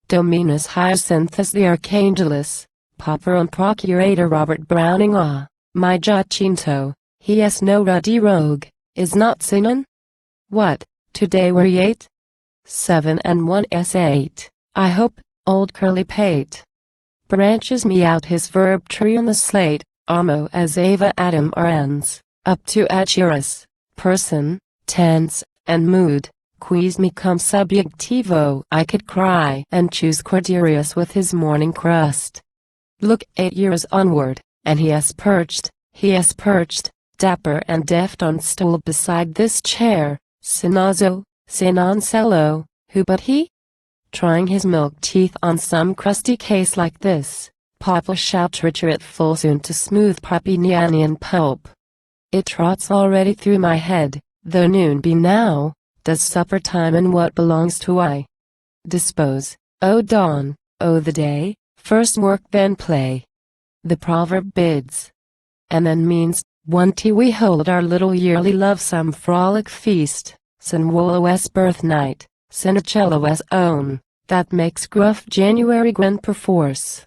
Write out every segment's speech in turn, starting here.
Dominus Hyacinthus the Archangelis, Pauperum Procurator Robert Browning. My Giacinto, he is no ruddy rogue, is not Sinon? What, today were ye 8? 7 and 1 s 8, I hope, old curly pate. Branches me out his verb tree on the slate, amo as Ava Adam ends, up to Acheris, person, tense, and mood. Quis me cum subjectivo, I could cry and choose Corderius with his morning crust. Look 8 years onward, and he has perched, dapper and deft on stool beside this chair, Sinazzo, Sinoncello, who but he? Trying his milk teeth on some crusty case like this, Papa shall triture it full soon to smooth Papinianian pulp. It trots already through my head, though noon be now, does supper time and what belongs to I dispose, O dawn, O the day, first work then play. The proverb bids, and then means, one tea we hold our little yearly love some frolic feast, San Wolo's birthnight, Sinicello's own, that makes gruff January grin perforce.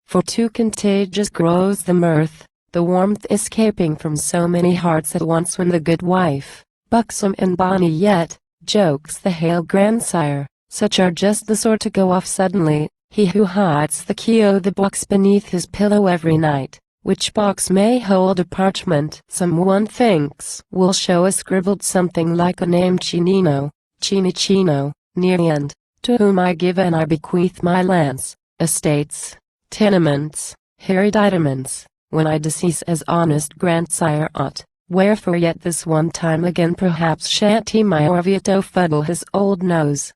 For too contagious grows the mirth, the warmth escaping from so many hearts at once when the good wife, buxom and bonny yet, jokes the hale grandsire, such are just the sort to go off suddenly, he who hides the key o' the box beneath his pillow every night, which box may hold a parchment someone thinks will show a scribbled something like a name Chinino, Chinicino, near the end, to whom I give and I bequeath my lands, estates, tenements, hereditaments, when I decease as honest grandsire ought. Wherefore yet this one time again perhaps shan't he my Orvieto fuddle his old nose.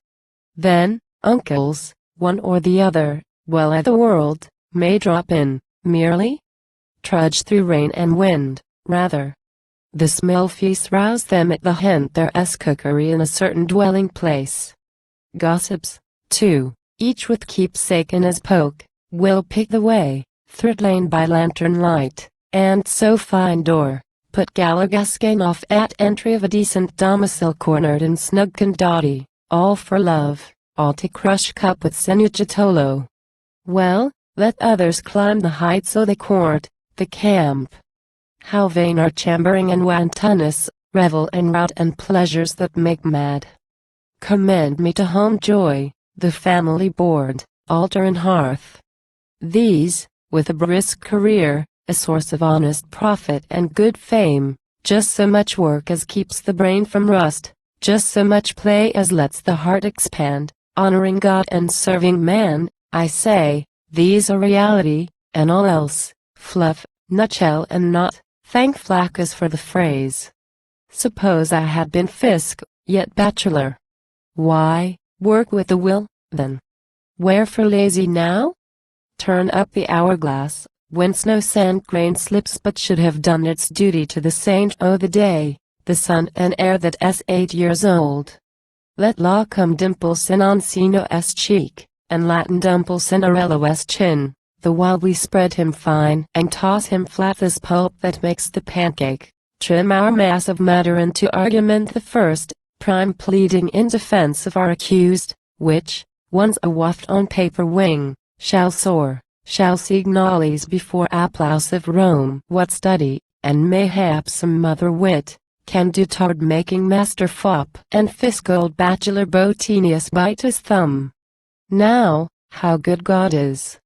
Then, uncles, one or the other, well at the world, may drop in, merely trudge through rain and wind, rather. The smell feast rouse them at the hint there's cookery in a certain dwelling place. Gossips, too, each with keepsake in his poke, will pick the way, thrift lane by lantern light, and so find door. Put Galligascane off at entry of a decent domicile cornered and snug condotty, all for love, all to crush cup with Senucitolo. Well, let others climb the heights o' the court, the camp. How vain are chambering and wantoness, revel and rout and pleasures that make mad. Commend me to home joy, the family board, altar and hearth. These, with a brisk career, a source of honest profit and good fame, just so much work as keeps the brain from rust, just so much play as lets the heart expand, honoring God and serving man, I say, these are reality, and all else, fluff, nutshell and not, thank Flaccus for the phrase. Suppose I had been Fisk, yet bachelor. Why, work with a will, then. Wherefore lazy now? Turn up the hourglass, whence no sand grain slips but should have done its duty to the saint o' the day, the son and heir that's 8 years old. Let law come dimple Sinoncino's cheek, and Latin dimple Cinarello's chin, the while we spread him fine and toss him flat this pulp that makes the pancake, trim our mass of matter into argument the first, prime pleading in defense of our accused, which, once a waft on paper wing, shall soar, shall signalize before applause of Rome what study, and mayhap some mother wit, can do toward making Master Fop and Fisk old bachelor Bottinius bite his thumb. Now, how good God is!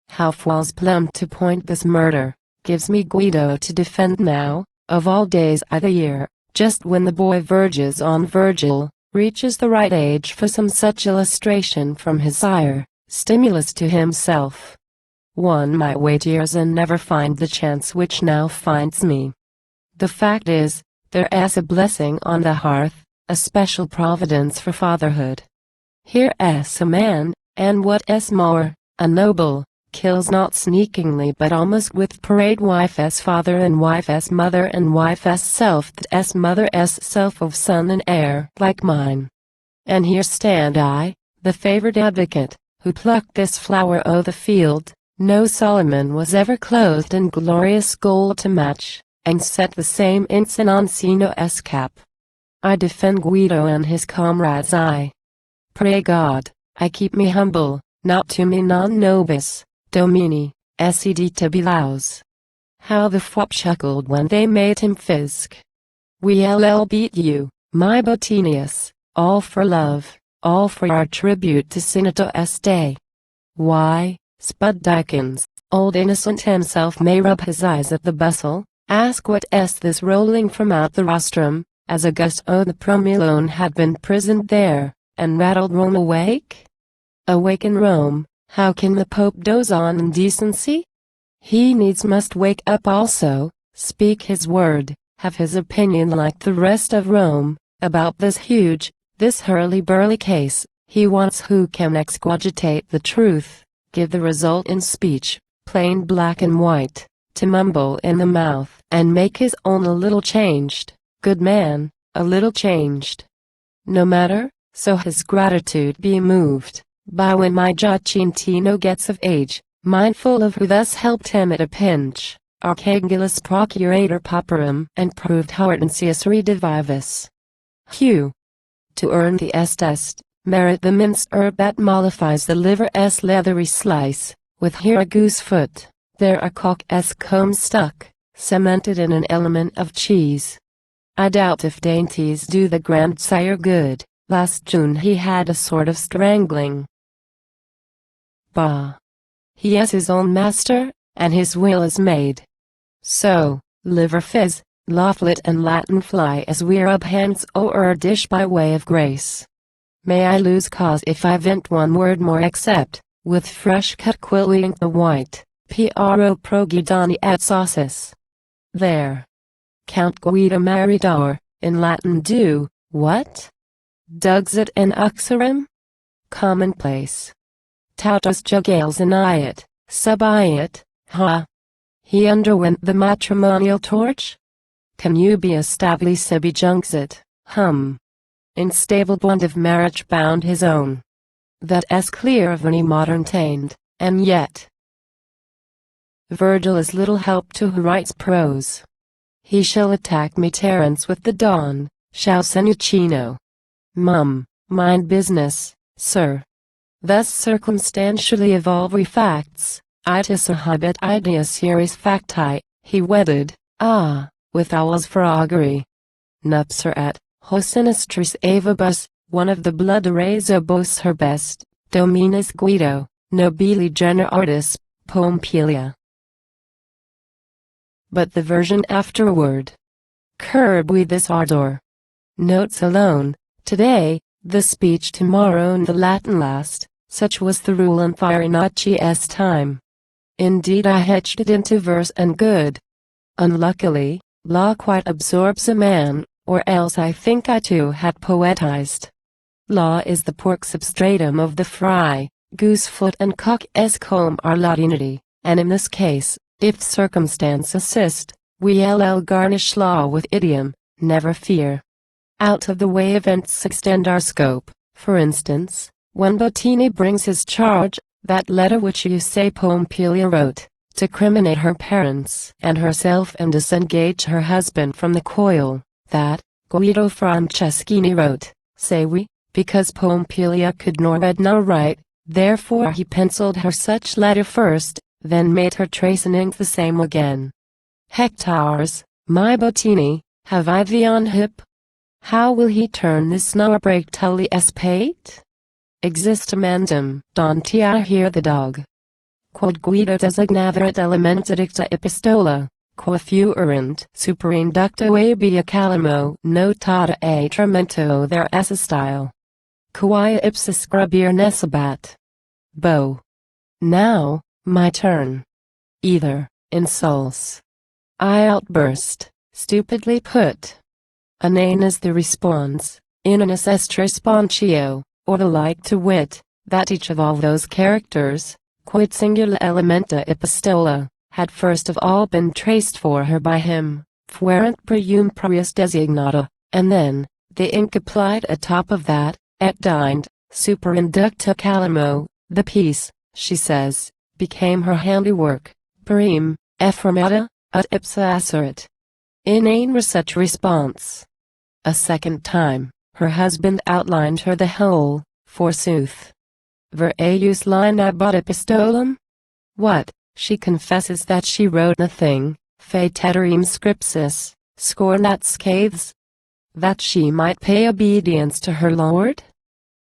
How falls plumb to point this murder, gives me Guido to defend now, of all days of the year, just when the boy verges on Virgil, reaches the right age for some such illustration from his sire, stimulus to himself. One might wait years and never find the chance which now finds me. The fact is, there's a blessing on the hearth, a special providence for fatherhood. Here's a man, and what's more, a noble, kills not sneakingly but almost with parade wife's father and wife's mother and wife's self that's mother's self of son and heir like mine. And here stand I, the favored advocate, who plucked this flower o' the field, no Solomon was ever clothed in glorious gold to match, and set the same in Sinoncino's cap. I defend Guido and his comrades. I pray God, I keep me humble, not to me non nobis, domini, sed tibilaus. How the fop chuckled when they made him fisk. We'll beat you, my Bottinius, all for love, all for our tribute to Senator Este. Why, Spud Dykins, old innocent himself may rub his eyes at the bustle, ask what est this rolling from out the rostrum, as Augusto the Promulone had been prisoned there, and rattled Rome awake? Awake in Rome, how can the Pope doze on in decency? He needs must wake up also, speak his word, have his opinion like the rest of Rome, about this huge, this hurly-burly case. He wants who can excogitate the truth, give the result in speech, plain black and white, to mumble in the mouth, and make his own a little changed, good man, a little changed. No matter, so his gratitude be moved, by when my Giacintino gets of age, mindful of who thus helped him at a pinch, Archangelis Procurator Pauperum, and proved Hyacinthus redivivus. Hugh. To earn the est, merit the minced herb that mollifies the liver's leathery slice, with here a goose foot, there a cock's comb stuck, cemented in an element of cheese. I doubt if dainties do the grandsire good. Last June he had a sort of strangling. Bah! He is his own master, and his will is made. So, liver fizz, lawflet and Latin fly as we rub hands o'er a dish by way of grace. May I lose cause if I vent one word more except, with fresh cut quill we ink the white, pro progidani et sauces. There. Count Guido Maridor, in Latin do, what? Dugs it in uxorem? Commonplace. Tautos jugales aniat, subiat, ha. He underwent the matrimonial torch? Connubius stably sibi junxit, hum. In stable bond of marriage bound his own. That is clear of any modern tamed, and yet. Virgil is little help to who writes prose. He shall attack me Terence with the dawn, shall Senuccino. Mind business, sir. Thus circumstantially evolve we facts, itis habet idea series facti, he wedded, with owls for augury. Nupserat, ho sinistris avibus, one of the blood arrays boasts her best, Dominus Guido, nobili genera artis, Pompelia. But the version afterward. Curb we this ardor. Notes alone, today, the speech tomorrow and the Latin last, such was the rule in Farinacci's time. Indeed I hatched it into verse and good. Unluckily, law quite absorbs a man, or else I think I too had poetized. Law is the pork substratum of the fry, goosefoot and cock's comb are Latinity, and in this case, if circumstance assist, we'll garnish law with idiom, never fear. Out of the way events extend our scope, for instance, when Bottini brings his charge, that letter which you say Pompelia wrote, to criminate her parents and herself and disengage her husband from the coil, that, Guido Franceschini wrote, say we, because Pompelia could nor read nor write, therefore he penciled her such letter first, then made her trace and ink the same again. Hectares, my Bottini, have I thee on hip? How will he turn this nor break tullius pate? Existamendum, Dante I hear the dog. Quod Guido designaverit elementa dicta epistola, qua fuerint superinducto abia calamo notata a tremento there esse style. Quia ipsis scribir nesabat. Bo. Now, my turn. Either, insults. I outburst, stupidly put. Anan is the response, inanus est responsio, or the like to wit, that each of all those characters, quid singula elementa epistola, had first of all been traced for her by him, fuerent prium prius designata, and then, the ink applied atop of that, et dined, superinducta calamo, the piece, she says, became her handiwork, prim, effremata, ut ipsa asserit. Inane such response. A second time, her husband outlined her the whole, forsooth. Ver eius line bought epistolum? What, she confesses that she wrote nothing, fateterim scripsis, scornat scathes? That she might pay obedience to her lord?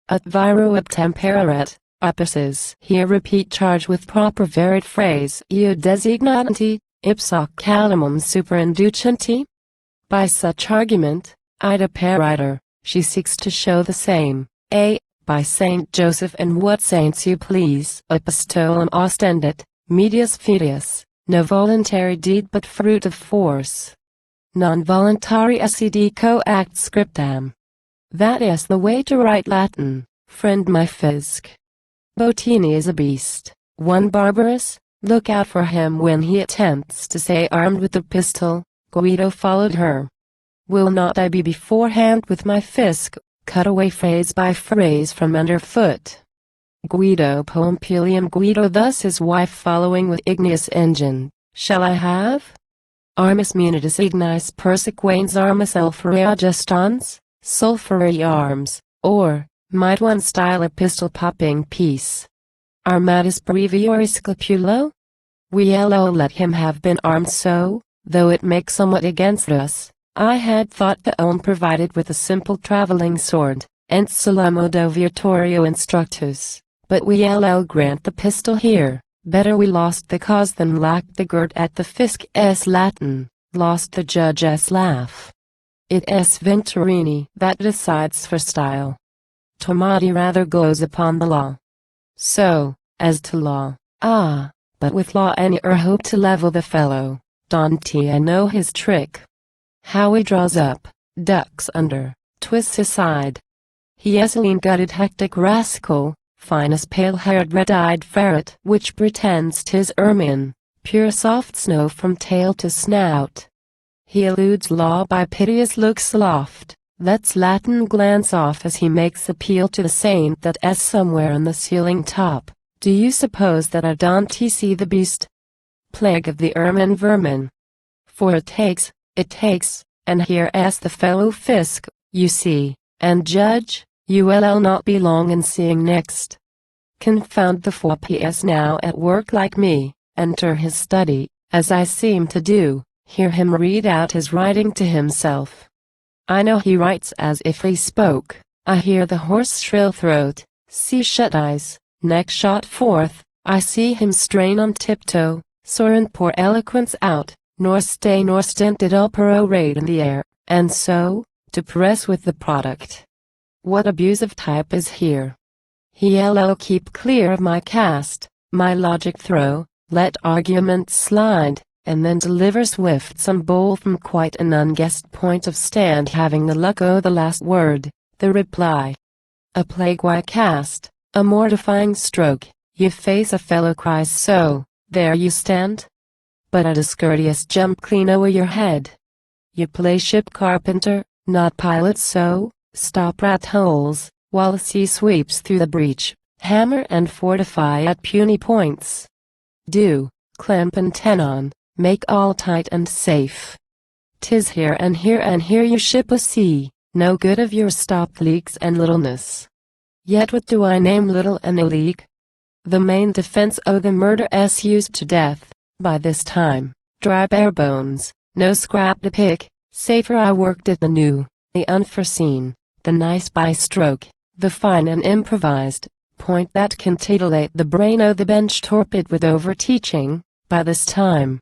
Ut viro obtemperaret, oppuses. Here repeat charge with proper verit phrase eo designanti, ipsoc calamum superinducenti? By such argument, ida periter, she seeks to show the same, by Saint Joseph and what saints you please. Epistolum ostendet, medius fidus, no voluntary deed but fruit of force. Non voluntari sed coact scriptam. That is the way to write Latin, friend my Fisk. Botini is a beast, one barbarous, look out for him when he attempts to say armed with the pistol. Guido followed her. Will not I be beforehand with my Fisk, cut away phrase by phrase from underfoot. Guido Pompilium Guido thus his wife following with igneous engine, shall I have? Armis munitus ignis persequens armis sulfurea gestans, sulfury arms, or, might one style a pistol popping piece? Armatus breviori scapulo? We'll let him have been armed so, though it make somewhat against us. I had thought the own provided with a simple travelling sword, ent modo virtorio instructus, but we'll grant the pistol here. Better we lost the cause than lacked the girt at the Fisc s Latin, lost the judge s laugh. It s Venturini that decides for style. Tomati rather goes upon the law. So, as to law, but with law any hope to level the fellow, Dante I know his trick. How he draws up, ducks under, twists aside. He is a lean-gutted hectic rascal, fine as pale-haired red-eyed ferret which pretends 'tis ermine, pure soft snow from tail to snout. He eludes law by piteous looks aloft, lets Latin glance off as he makes appeal to the saint that is somewhere on the ceiling top. Do you suppose that I don't see the beast? Plague of the ermine vermin. For it takes, and here is the fellow Fisk, you see, and judge, you will not be long in seeing next. Confound the fool P.S. now at work like me, enter his study, as I seem to do, hear him read out his writing to himself. I know he writes as if he spoke, I hear the hoarse shrill throat, see shut eyes, neck shot forth, I see him strain on tiptoe, soar and pour eloquence out, nor stay nor stint it all perorate in the air, and so, to press with the product. What abuse of type is here? He'll keep clear of my cast, my logic throw, let arguments slide, and then deliver swift some bowl from quite an unguessed point of stand having the luck o' the last word, the reply. A plague why cast, a mortifying stroke, you face a fellow cries so, there you stand? But a discourteous jump clean o'er your head. You play ship carpenter, not pilot so, stop rat holes, while the sea sweeps through the breach, hammer and fortify at puny points. Do, clamp and tenon, make all tight and safe. 'Tis here and here and here you ship a sea, no good of your stopped leaks and littleness. Yet what do I name little and a leak? The main defense o' the murder s used to death. By this time, dry bare bones, no scrap to pick, safer I worked at the new, the unforeseen, the nice by stroke, the fine and improvised, point that can titillate the brain o' the bench torpid with over-teaching, by this time.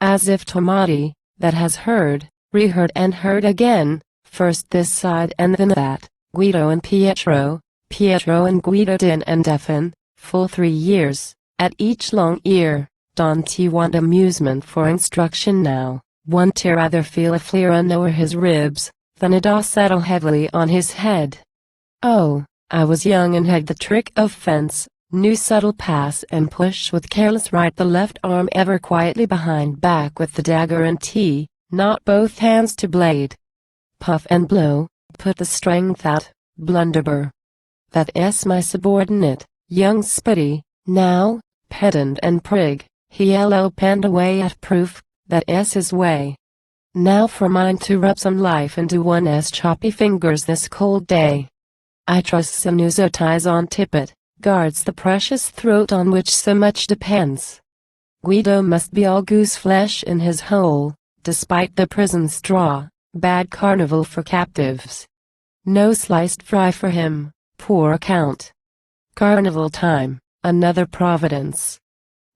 As if Tomati, that has heard, reheard and heard again, first this side and then that, Guido and Pietro and Guido din and deafen, full 3 years, at each long ear. Dante want amusement for instruction now, want to rather feel a flare o'er his ribs, than it all settle heavily on his head. Oh, I was young and had the trick of fence, knew subtle pass and push with careless right the left arm ever quietly behind back with the dagger and T, not both hands to blade. Puff and blow, put the strength out, blunderber. That s my subordinate, young Spitty, now, pedant and prig. He'll penned away at proof, that s his way. Now for mine to rub some life into one's choppy fingers this cold day. I trust some newsoties on tippet, guards the precious throat on which so much depends. Guido must be all goose flesh in his hole, despite the prison straw, bad carnival for captives. No sliced fry for him, poor account. Carnival time, another providence.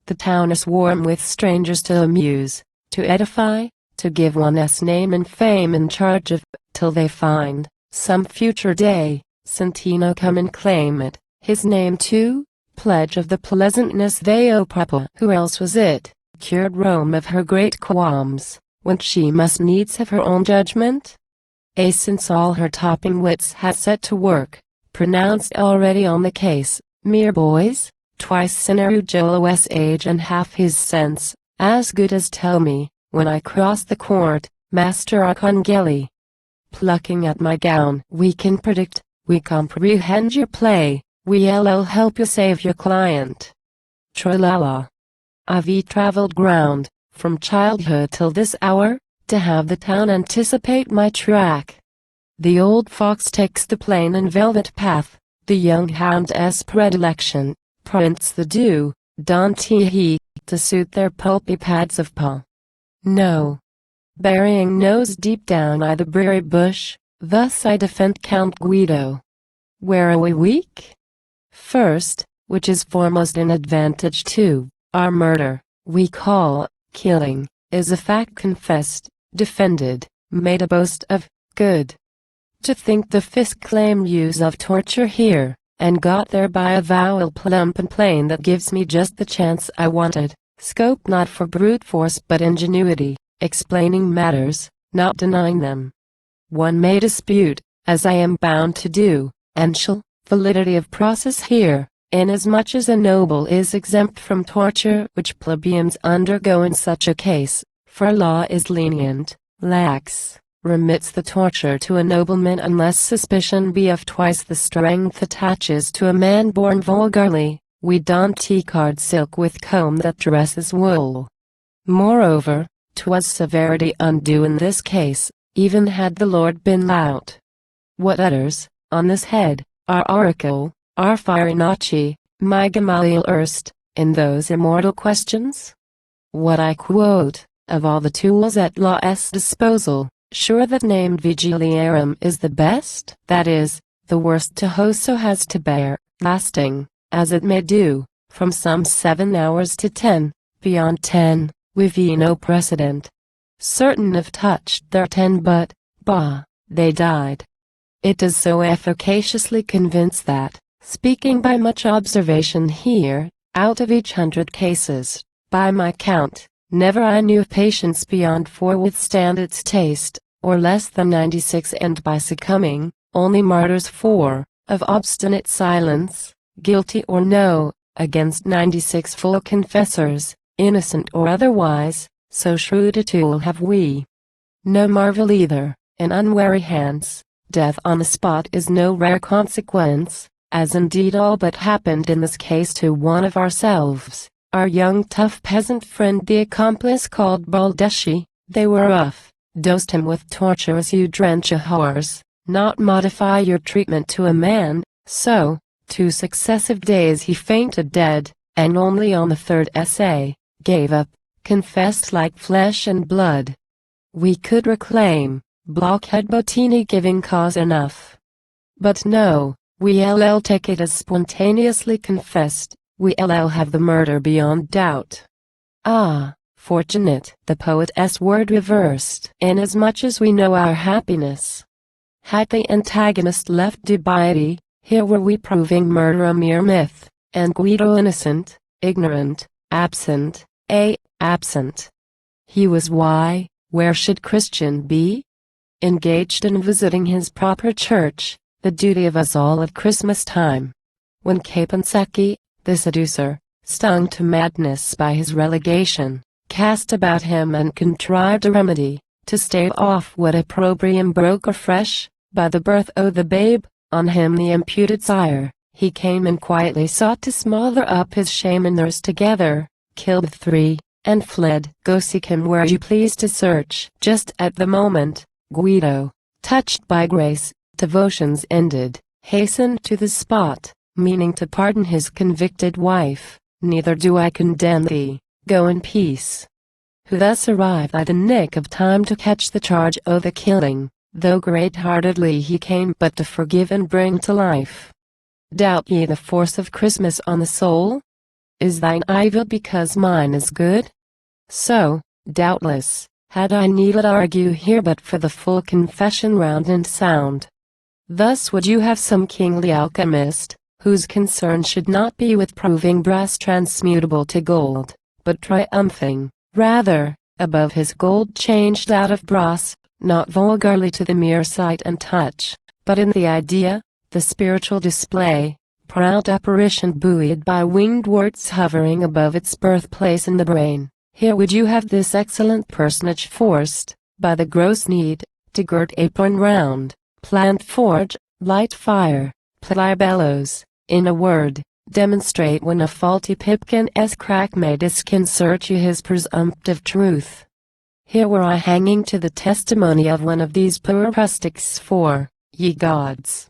The town is warm with strangers to amuse, to edify, to give one's name and fame in charge of, till they find, some future day, Santino come and claim it, his name too, pledge of the pleasantness they owe Papa. Who else was it, cured Rome of her great qualms, when she must needs have her own judgment? Since all her topping wits had set to work, pronounced already on the case, mere boys, twice Cinerugolo's age and half his sense, as good as tell me, when I cross the court, Master Archangelis. Plucking at my gown. We can predict, we comprehend your play, we'll help you save your client. Tralala. I've traveled ground, from childhood till this hour, to have the town anticipate my track. The old fox takes the plain and velvet path, the young hound's predilection, prints the dew, Dante to suit their pulpy pads of paw. No. Burying nose deep down I the briary bush, thus I defend Count Guido. Where are we weak? First, which is foremost in advantage too, our murder, we call, killing, is a fact confessed, defended, made a boast of, good. To think the fisc claim use of torture here, and got there by a vowel plump and plain that gives me just the chance I wanted, scope not for brute force but ingenuity, explaining matters, not denying them. One may dispute, as I am bound to do, and shall, validity of process here, inasmuch as a noble is exempt from torture which plebeians undergo in such a case, for law is lenient, lax, remits the torture to a nobleman unless suspicion be of twice the strength attaches to a man born vulgarly. We don't T-card silk with comb that dresses wool. Moreover, 'twas severity undue in this case, even had the Lord been lout. What utters, on this head, our oracle, our Farinacci, my Gamaliel erst, in those immortal questions? What I quote, of all the tools at law's disposal, sure that named Vigiliarum is the best? That is, the worst Tahoso has to bear, lasting, as it may do, from some 7 hours to 10, beyond 10, we've no precedent. Certain have touched their 10 but, bah, they died. It does so efficaciously convince that, speaking by much observation here, out of each 100 cases, by my count, never I knew patience beyond 4 withstand its taste, or less than 96 and by succumbing, only martyrs 4, of obstinate silence, guilty or no, against 96 full confessors, innocent or otherwise, so shrewd a tool have we. No marvel either, in unwary hands, death on the spot is no rare consequence, as indeed all but happened in this case to one of ourselves, our young tough peasant friend the accomplice called Baldeschi. They were rough, dosed him with torture as you drench a horse, not modify your treatment to a man, so, 2 successive days he fainted dead, and only on the 3rd essay, gave up, confessed like flesh and blood. We could reclaim, blockhead Bottini giving cause enough. But no, we'll take it as spontaneously confessed, we'll have the murder beyond doubt. Ah, fortunate, the poet's word reversed, inasmuch as we know our happiness. Had the antagonist left dubiety, here were we proving murder a mere myth, and Guido innocent, ignorant, absent, absent. He was why, where should Christian be? Engaged in visiting his proper church, the duty of us all at Christmas time. When Caponsacchi, the seducer, stung to madness by his relegation, cast about him and contrived a remedy, to stave off what opprobrium broke afresh, by the birth o' the babe, on him the imputed sire, he came and quietly sought to smother up his shame and theirs together, killed 3, and fled. Go seek him where you please to search. Just at the moment, Guido, touched by grace, devotions ended, hastened to the spot, meaning to pardon his convicted wife, neither do I condemn thee, go in peace. Who thus arrived at the nick of time to catch the charge o' the killing, though great-heartedly he came but to forgive and bring to life. Doubt ye the force of Christmas on the soul? Is thine evil because mine is good? So, doubtless, had I needed argue here but for the full confession round and sound. Thus would you have some kingly alchemist, whose concern should not be with proving brass transmutable to gold, but triumphing, rather, above his gold changed out of brass, not vulgarly to the mere sight and touch, but in the idea, the spiritual display, proud apparition buoyed by winged words hovering above its birthplace in the brain. Here would you have this excellent personage forced, by the gross need, to gird apron round, plant forge, light fire, ply bellows, in a word, demonstrate when a faulty pipkin's crack may disconcert you his presumptive truth. Here were I hanging to the testimony of one of these poor rustics for, ye gods,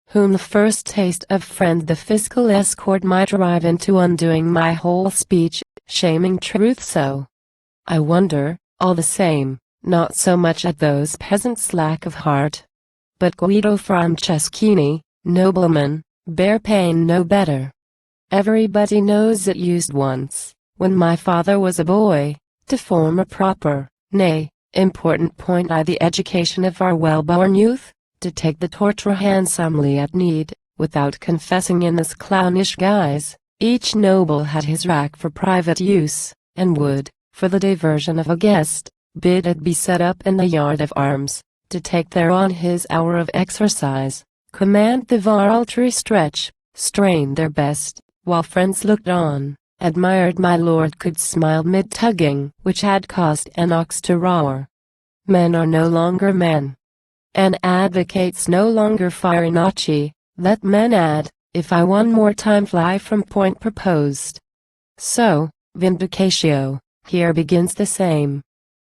whom the first taste of friend the fiscal escort might drive into undoing my whole speech, shaming truth so. I wonder, all the same, not so much at those peasants' lack of heart. But Guido Franceschini, nobleman, bear pain no better. Everybody knows it used once, when my father was a boy, to form a proper, nay, important point I the education of our well-born youth, to take the torture handsomely at need, without confessing in this clownish guise. Each noble had his rack for private use, and would, for the diversion of a guest, bid it be set up in the yard of arms, to take thereon his hour of exercise, command the varltry stretch, strain their best, while friends looked on, admired my lord could smile mid-tugging, which had caused an ox to roar. Men are no longer men. And advocates no longer Farinacci, let men add, if I one more time fly from point proposed. So, vindicatio, here begins the same.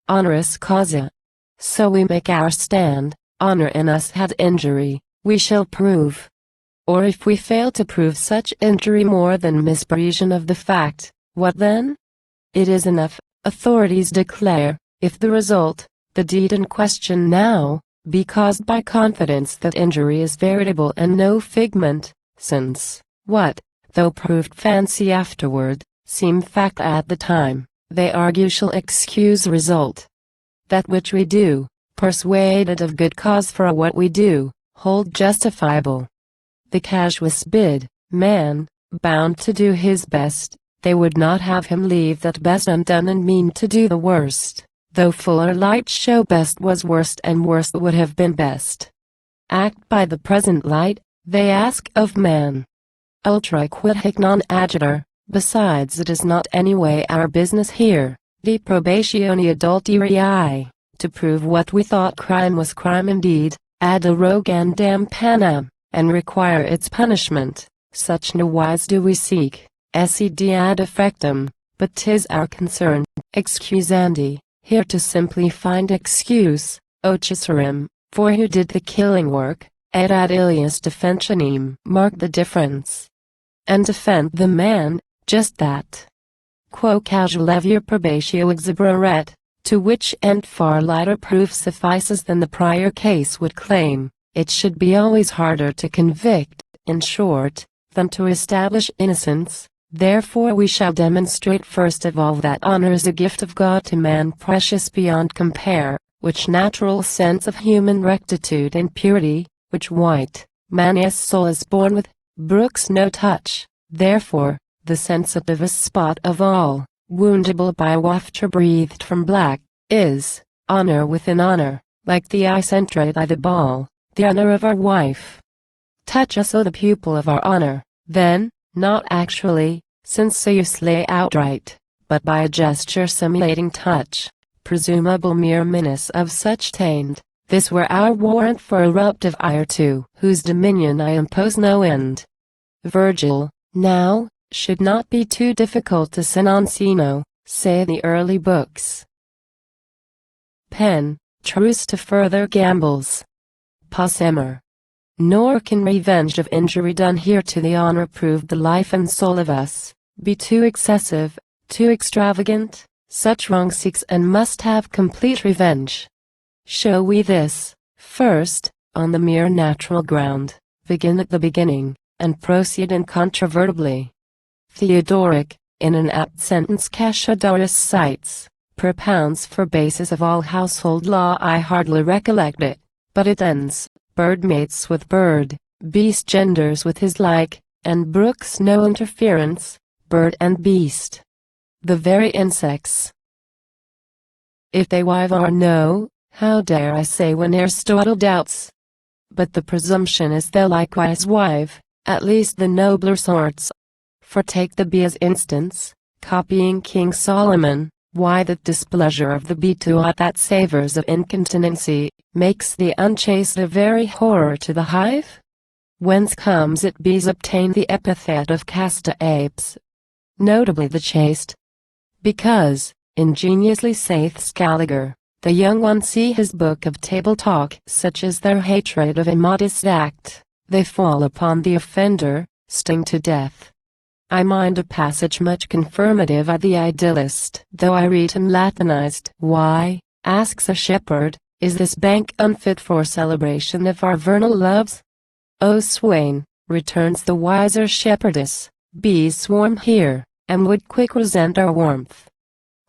Honoris causa. So we make our stand, honor in us had injury, we shall prove. Or if we fail to prove such injury more than misprision of the fact, what then? It is enough, authorities declare, if the result, the deed in question now, be caused by confidence that injury is veritable and no figment, since, what, though proved fancy afterward, seem fact at the time, they argue shall excuse result. That which we do, persuaded of good cause for what we do, hold justifiable. The casuist bid, man, bound to do his best, they would not have him leave that best undone and mean to do the worst, though fuller light show best was worst and worst would have been best. Act by the present light, they ask of man. Ultra quid hic non agitur, besides it is not anyway our business here, de probatione adulterii, to prove what we thought crime was crime indeed, ad arrogandam panam, and require its punishment, such nowise do we seek, sed ad effectum, but 'tis our concern, excusandi, here to simply find excuse, o Cicerum, for who did the killing work, et ad ilias defensionem, mark the difference. And defend the man, just that. Quo causa levior probatio exhibraret, to which end far lighter proof suffices than the prior case would claim, it should be always harder to convict, in short, than to establish innocence. Therefore we shall demonstrate first of all that honor is a gift of God to man precious beyond compare, which natural sense of human rectitude and purity, which white, man's soul is born with, brooks no touch, therefore, the sensitivest spot of all, woundable by a wafture breathed from black, is, honor within honor, like the eye centrate by the ball, the honor of our wife. Touch us, O the pupil of our honor, then, not actually, since so you slay outright, but by a gesture simulating touch, presumable mere menace of such taint, this were our warrant for eruptive ire to whose dominion I impose no end. Virgil, now, should not be too difficult to sin on Sino, say the early books. Pen, truce to further gambols. Possemer. Nor can revenge of injury done here to the honor prove the life and soul of us, be too excessive, too extravagant. Such wrong seeks and must have complete revenge. Show we this, first, on the mere natural ground, begin at the beginning, and proceed incontrovertibly. Theodoric, in an apt sentence Cassiodorus cites, propounds for basis of all household law. I hardly recollect it, but it ends, bird mates with bird, beast genders with his like, and brooks no interference, bird and beast. The very insects. If they wive or no, how dare I say when Aristotle doubts? But the presumption is they'll likewise wive, at least the nobler sorts. For take the bee as instance, copying King Solomon, why that displeasure of the bee to aught that savors of incontinency, makes the unchaste a very horror to the hive? Whence comes it bees obtain the epithet of casta apes? Notably the chaste. Because, ingeniously saith Scaliger, the young ones see his book of table talk, such as their hatred of immodest act, they fall upon the offender, sting to death. I mind a passage much confirmative of the idealist, though I read him Latinized. Why, asks a shepherd, is this bank unfit for celebration of our vernal loves? O swain, returns the wiser shepherdess, bees swarm here, and would quick resent our warmth.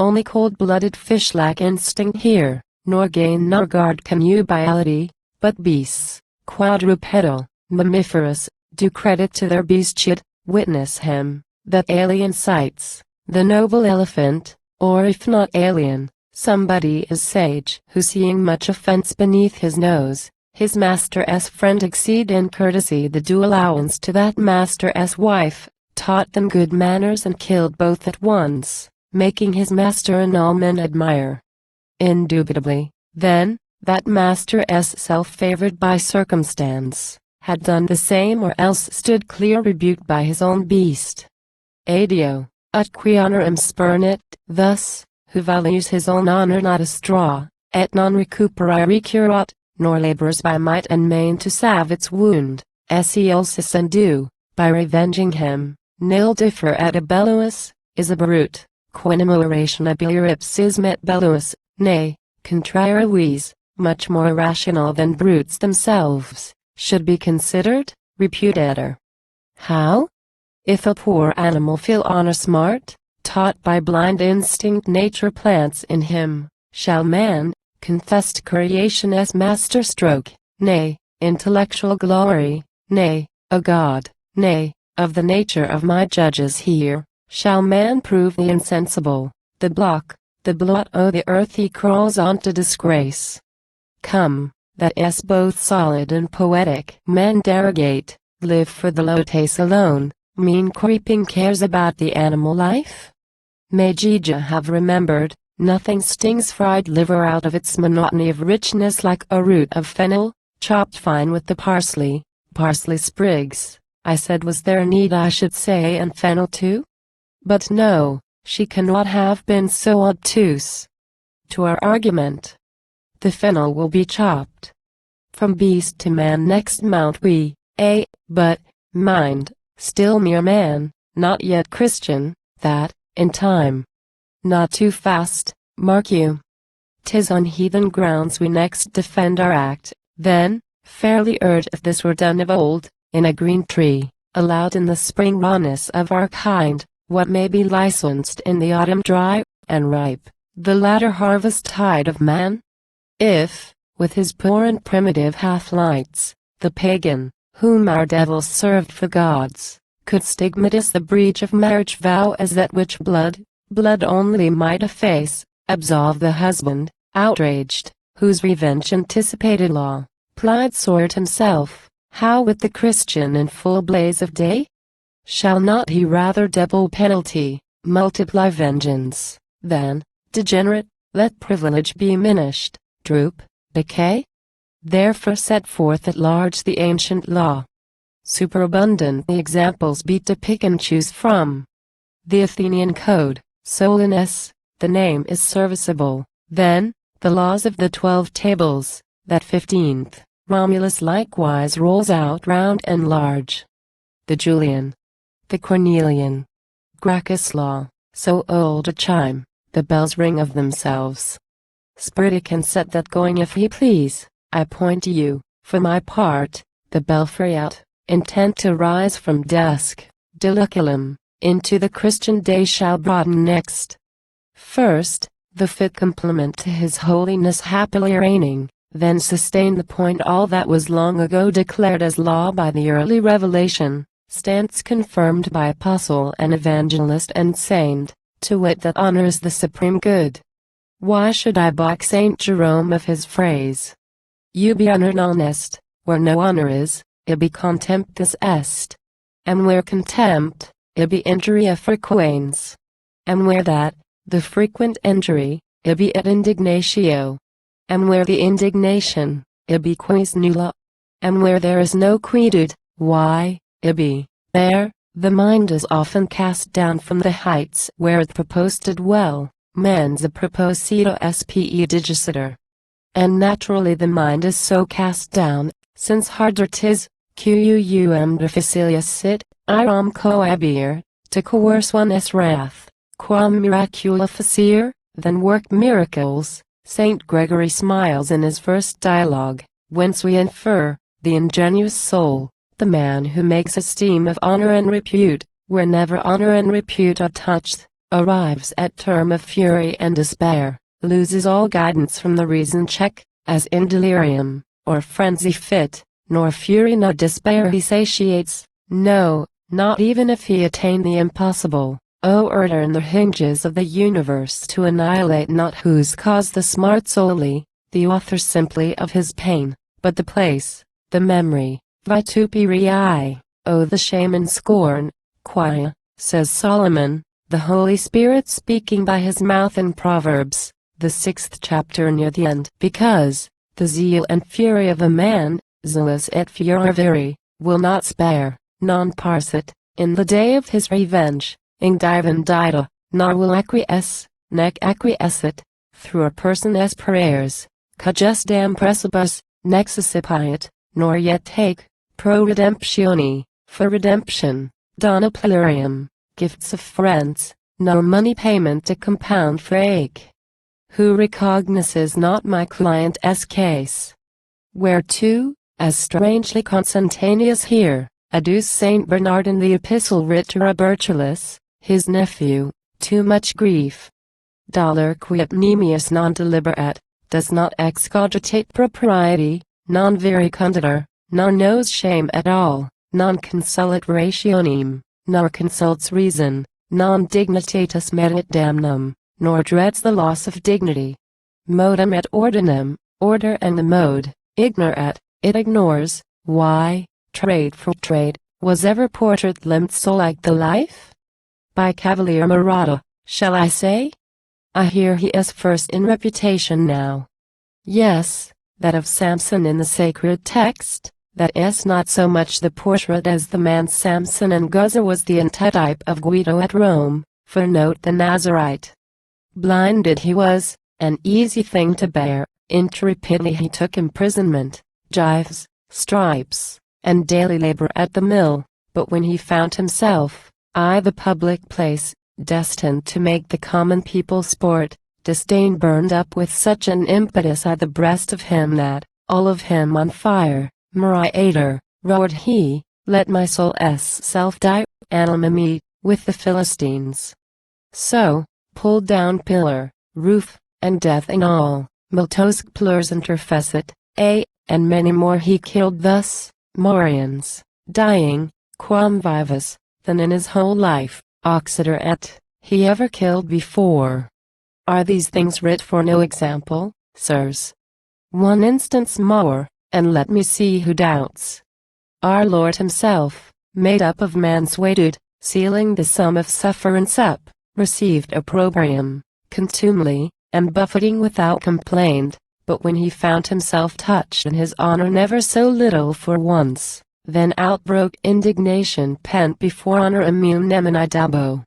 Only cold-blooded fish lack instinct here, nor gain nor guard connubiality, but beasts, quadrupedal, mammiferous, do credit to their beasthood. Witness him, that alien sights, the noble elephant, or if not alien, somebody is sage, who seeing much offense beneath his nose, his master's friend exceed in courtesy the due allowance to that master's wife, taught them good manners and killed both at once, making his master and all men admire. Indubitably, then, that master's self favored by circumstance, had done the same or else stood clear rebuked by his own beast. Adeo, ut qui honorem spurnit, thus, who values his own honor not a straw, et non recuperare curat, nor labors by might and main to salve its wound, esse ulcis and do, by revenging him, nil differ et belluus, is a brute, quinimo irrationabile ipsis met belluus, nay, contrarior vis, much more irrational than brutes themselves, should be considered, reputator. How? If a poor animal feel honor smart, taught by blind instinct nature plants in him, shall man, confessed creation as master stroke, nay, intellectual glory, nay, a god, nay, of the nature of my judges here, shall man prove the insensible, the block, the blot o' the earth he crawls on to disgrace. Come, that is both solid and poetic. Men derogate, live for the lotus alone, mean creeping cares about the animal life? May Gija have remembered, nothing stings fried liver out of its monotony of richness like a root of fennel, chopped fine with the parsley sprigs. I said, was there need I should say and fennel too? But no, she cannot have been so obtuse. To our argument. The fennel will be chopped. From beast to man next mount we, but, mind, still mere man, not yet Christian, that, in time. Not too fast, mark you. 'Tis on heathen grounds we next defend our act, then, fairly urge if this were done of old, in a green tree, allowed in the spring rawness of our kind, what may be licensed in the autumn dry, and ripe, the latter harvest tide of man? If, with his poor and primitive half-lights, the pagan, whom our devils served for gods, could stigmatize the breach of marriage vow as that which blood only might efface, absolve the husband, outraged, whose revenge anticipated law, plied sword himself, how with the Christian in full blaze of day? Shall not he rather double penalty, multiply vengeance, than, degenerate, let privilege be diminished, droop, decay? Therefore set forth at large the ancient law. Superabundant the examples be to pick and choose from. The Athenian Code, Solinus, the name is serviceable. Then, the laws of the 12 tables, that 15th, Romulus likewise rolls out round and large. The Julian, the Cornelian, Gracchus law, so old a chime, the bells ring of themselves. Spiritu can set that going if he please. I point to you, for my part, the belfry out, intent to rise from dusk, deliculum, into the Christian day shall broaden next. First, the fit complement to his holiness happily reigning, then sustain the point all that was long ago declared as law by the early revelation, stands confirmed by apostle and evangelist and saint, to wit that honor is the supreme good. Why should I balk Saint Jerome of his phrase? Ubi honor non est, where no honor is, ibi contemptus est. And where contempt, ibi injuria frequens. And where that, the frequent injury, ibi et indignatio. And where the indignation, ibi quis nulla. And where there is no quietude, why, ibi, there, the mind is often cast down from the heights where it proposed to dwell, mensa proposita spe digicitur. And naturally the mind is so cast down, since harder 'tis, quum difficilia sit, iram coabir, to coerce one's wrath, quam miracula facere, than work miracles. Saint Gregory smiles in his first dialogue, whence we infer, the ingenuous soul, the man who makes esteem of honor and repute, whenever honor and repute are touched, arrives at term of fury and despair, loses all guidance from the reason check, as in delirium, or frenzy fit, nor fury nor despair he satiates, no, not even if he attain the impossible. O earn the hinges of the universe to annihilate, not whose cause the smart solely, the author simply of his pain, but the place, the memory, vituperii, oh the shame and scorn, quia, says Solomon, the Holy Spirit speaking by his mouth in Proverbs, the 6th chapter near the end. Because, the zeal and fury of a man, zealous et furor viri, will not spare, non parsit, in the day of his revenge. Indivendita, nor will acquiesce, nec acquiescit, through a person's prayers, cujusdam precibus, nexusipiet, nor yet take, pro redemptione, for redemption, dona plurium, gifts of friends, nor money payment to compound for ache. Who recognizes not my client's case? Whereto, as strangely consentaneous here, adduce Saint Bernard in the epistle writ to Robertulus, his nephew, too much grief. Quid nemius non deliberat, does not excogitate propriety, non viri conditor, nor knows shame at all, non consulat rationem, nor consults reason, non dignitatis merit damnum, nor dreads the loss of dignity. Modum et ordinem, order and the mode, ignorat, it ignores. Why, trade for trade, was ever portrait limned so like the life? By Cavalier Murata, shall I say? I hear he is first in reputation now. Yes, that of Samson in the sacred text, that is not so much the portrait as the man Samson and Gaza was the antitype of Guido at Rome, for note the Nazarite. Blinded he was, an easy thing to bear, intrepidly he took imprisonment, gyves, stripes, and daily labor at the mill, but when he found himself, the public place, destined to make the common people sport, disdain burned up with such an impetus at the breast of him that, all of him on fire, Moriator, roared he, let my soul's self die, anima me, with the Philistines. So, pulled down pillar, roof, and death and all, multosque plurs interfecit, and many more he killed thus, moriens, dying, quam vivus, than in his whole life, occider et, he ever killed before. Are these things writ for no example, sirs? One instance more, and let me see who doubts. Our Lord himself, made up of mansuetude, sealing the sum of sufferance up, received opprobrium, contumely, and buffeting without complaint, but when he found himself touched in his honor never so little for once, then outbroke indignation pent before honor immune nemini dabo.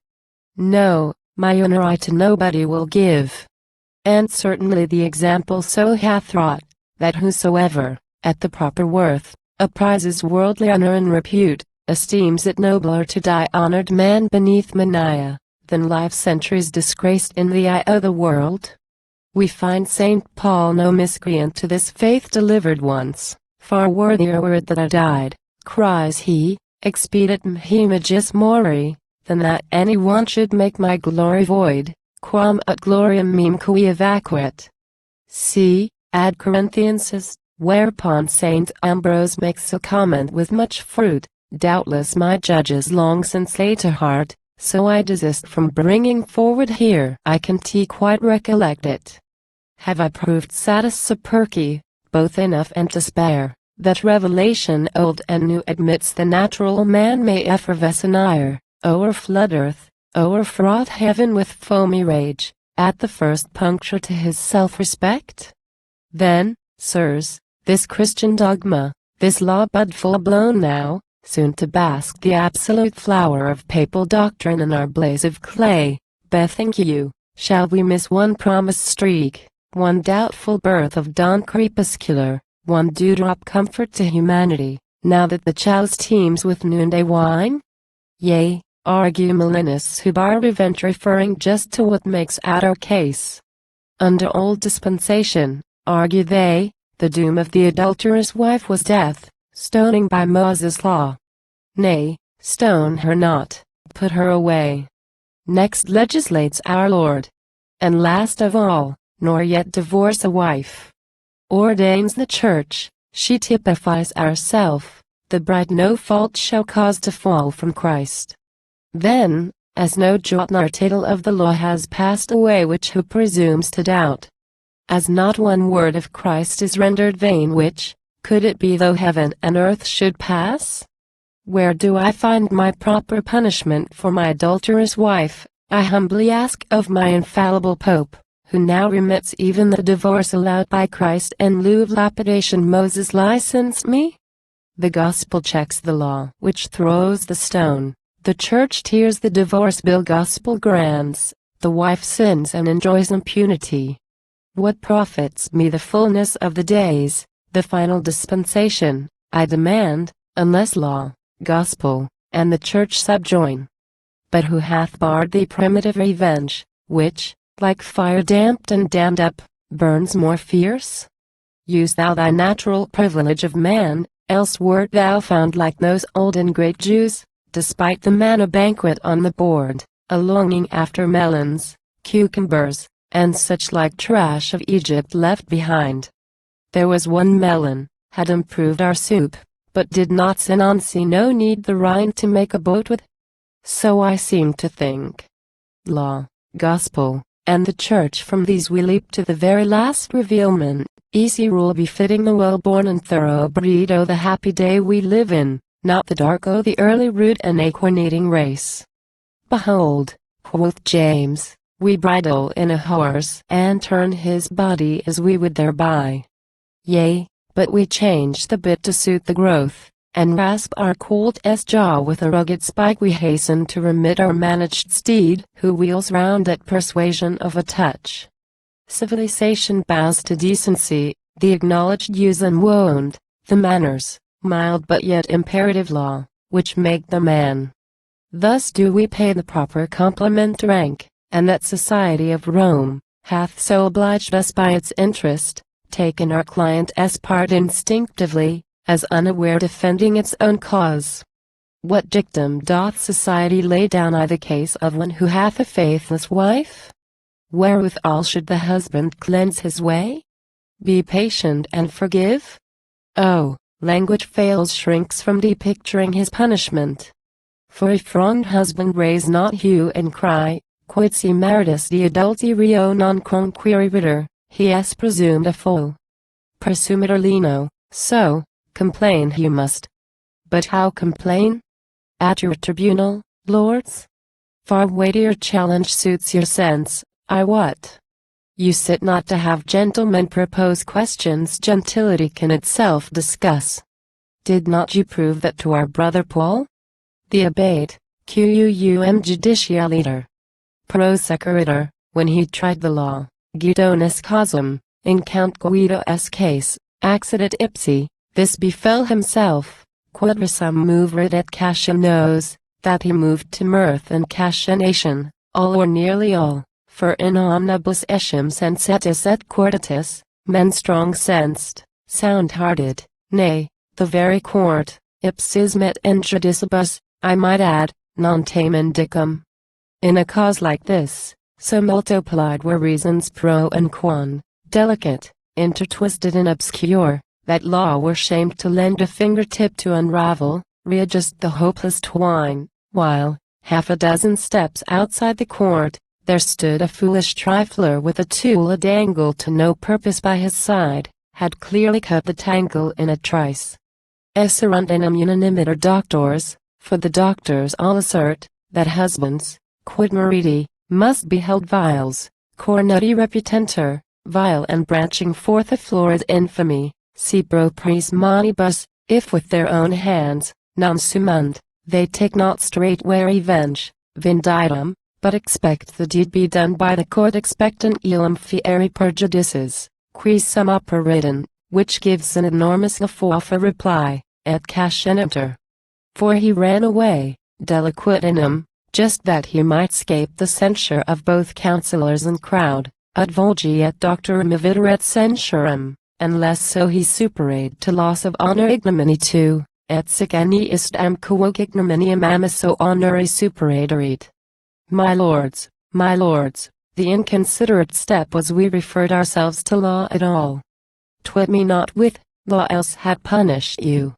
No, my honor I to nobody will give. And certainly the example so hath wrought, that whosoever, at the proper worth, apprizes worldly honor and repute, esteems it nobler to die honored man beneath mania, than life centuries disgraced in the eye of the world? We find St. Paul no miscreant to this faith delivered once, far worthier were it that I died, cries he, expedit mihi magis mori, than that any one should make my glory void, quam ut gloriam mem cui evacuet. See, ad Corinthiensis, whereupon St. Ambrose makes a comment with much fruit, doubtless my judges long since lay to heart, so I desist from bringing forward here. I can quite recollect it. Have I proved satis superci, both enough and to spare, that revelation old and new admits the natural man may effervesce in ire, o'erflood earth, o'erfroth heaven with foamy rage, at the first puncture to his self-respect? Then, sirs, this Christian dogma, this law bud full blown now, soon to bask the absolute flower of papal doctrine in our blaze of clay, bethink you, shall we miss one promised streak, one doubtful birth of dawn crepuscular, one dewdrop comfort to humanity, now that the chalice teems with noonday wine? Yea, argue Molinus who bar revenge, referring just to what makes out our case. Under old dispensation, argue they, the doom of the adulterous wife was death, stoning by Moses' law. Nay, stone her not, put her away. Next legislates our Lord. And last of all, nor yet divorce a wife. Ordains the Church, she typifies ourself, the bride no fault shall cause to fall from Christ. Then, as no jot nor tittle of the law has passed away which who presumes to doubt, as not one word of Christ is rendered vain which, could it be though heaven and earth should pass? Where do I find my proper punishment for my adulterous wife, I humbly ask of my infallible Pope, who now remits even the divorce allowed by Christ in lieu of lapidation Moses licensed me? The gospel checks the law which throws the stone, the church tears the divorce bill gospel grants, the wife sins and enjoys impunity. What profits me the fullness of the days, the final dispensation, I demand, unless law, gospel, and the church subjoin? But who hath barred the primitive revenge, which, like fire damped and dammed up, burns more fierce? Use thou thy natural privilege of man, else wert thou found like those old and great Jews, despite the manna banquet on the board, a longing after melons, cucumbers, and such like trash of Egypt left behind. There was one melon, had improved our soup, but did not sin on sea no need the rind to make a boat with. So I seem to think. Law, gospel, and the church, from these we leap to the very last revealment, easy rule befitting the well-born and thoroughbred o' the happy day we live in, not the dark o' the early rude and aquinating race. Behold, quoth James, we bridle in a horse and turn his body as we would thereby. Yea, but we change the bit to suit the growth, and rasp our colt's jaw with a rugged spike. We hasten to remit our managed steed, who wheels round at persuasion of a touch. Civilization bows to decency, the acknowledged use and wont, the manners, mild but yet imperative law, which make the man. Thus do we pay the proper compliment to rank, and that society of Rome, hath so obliged us by its interest, taken our client's part instinctively, as unaware defending its own cause. What dictum doth society lay down I the case of one who hath a faithless wife? Wherewithal should the husband cleanse his way? Be patient and forgive? Oh, language fails shrinks from depicturing his punishment. For if wronged husband raise not hue and cry, quidsi maritus de adulterio non conquiritor, he is presumed a fool. Presumitor leno, so, complain he must. But how complain? At your tribunal, lords? Far weightier challenge suits your sense, I wot. You sit not to have gentlemen propose questions gentility can itself discuss. Did not you prove that to our brother Paul? The abate, quum judicialiter. Procurator, when he tried the law, Guidonis causam, in Count Guido's case, Accident ipsi, this befell himself, quodrusum moverit et cassia knows, that he moved to mirth and cachinnation, all or nearly all, for in omnibus etiam sensetis et cordatus, men strong-sensed, sound-hearted, nay, the very court, ipsismet injudicibus, I might add, non temendicum. In a cause like this, so multiplied were reasons pro and con, delicate, intertwisted and obscure, that law were shamed to lend a fingertip to unravel, readjust the hopeless twine, while, half a dozen steps outside the court, there stood a foolish trifler with a tool a dangle to no purpose by his side, had clearly cut the tangle in a trice. Esserunt in unanimiter doctors, for the doctors all assert, that husbands, quid mariti, must be held viles, cornuti reputentur, vile and branching forth a florid infamy, si propries manibus, if with their own hands, non sumunt, they take not straightway revenge, vinditum, but expect the deed be done by the court expectant elam fieri perjudices, qui sum operatin, which gives an enormous laugh a reply, et cachinniter. For he ran away, deliquitinum, just that he might scape the censure of both councillors and crowd, ut vulgi et doctorum eviteret censurem, unless so he superade to loss of honor ignominy too, et sic est am quoque ignominiam amiso honori superadorit. My lords, the inconsiderate step was we referred ourselves to law at all. Twit me not with, law else had punished you.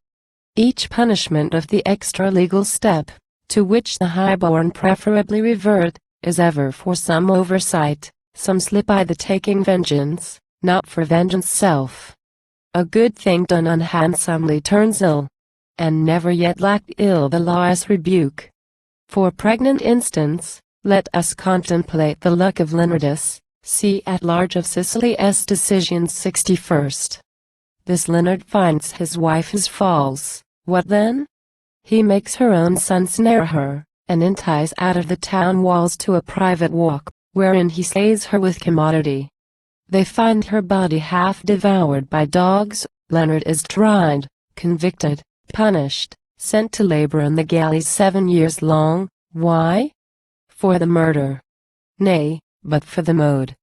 Each punishment of the extra-legal step, to which the highborn preferably revert, is ever for some oversight, some slip by the taking vengeance, not for vengeance self. A good thing done unhandsomely turns ill, and never yet lacked ill the law's rebuke. For pregnant instance, let us contemplate the luck of Leonardus, see at large of Sicily's decisions 61st. This Leonard finds his wife is false, what then? He makes her own son snare her, and entice out of the town walls to a private walk, wherein he slays her with commodity. They find her body half devoured by dogs. Leonard is tried, convicted, punished, sent to labor in the galleys 7 years long. Why? For the murder. Nay, but for the mode.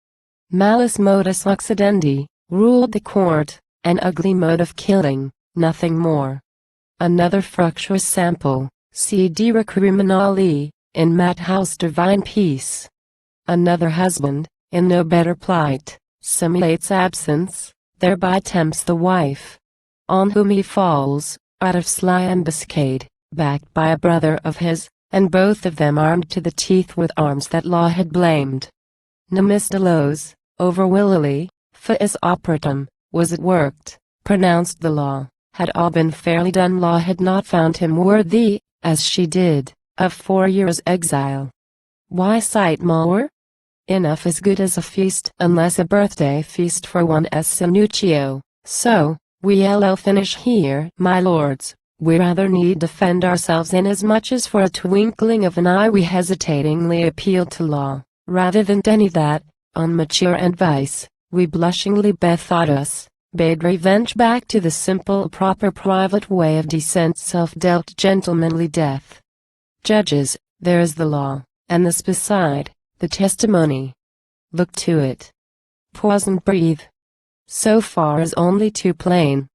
Malus modus occidendi, ruled the court, an ugly mode of killing, nothing more. Another fructuous sample, C.D. Recriminali, in Madhouse Divine Peace. Another husband, in no better plight, simulates absence, thereby tempts the wife, on whom he falls, out of sly ambuscade, backed by a brother of his, and both of them armed to the teeth with arms that law had blamed. Nemistelos, over willily, fais operatum, was it worked, pronounced the law, had all been fairly done, law had not found him worthy, as she did, of 4 years' exile. Why cite more? Enough is good as a feast, unless a birthday feast for one as Sinuccio. So, we'll finish here, my lords. We rather need defend ourselves, inasmuch as for a twinkling of an eye we hesitatingly appeal to law, rather than any that, on mature advice, we blushingly bethought us, bade revenge back to the simple proper private way of decent self-dealt gentlemanly death. Judges, there is the law, and this beside, the testimony. Look to it. Pause and breathe. So far is only too plain.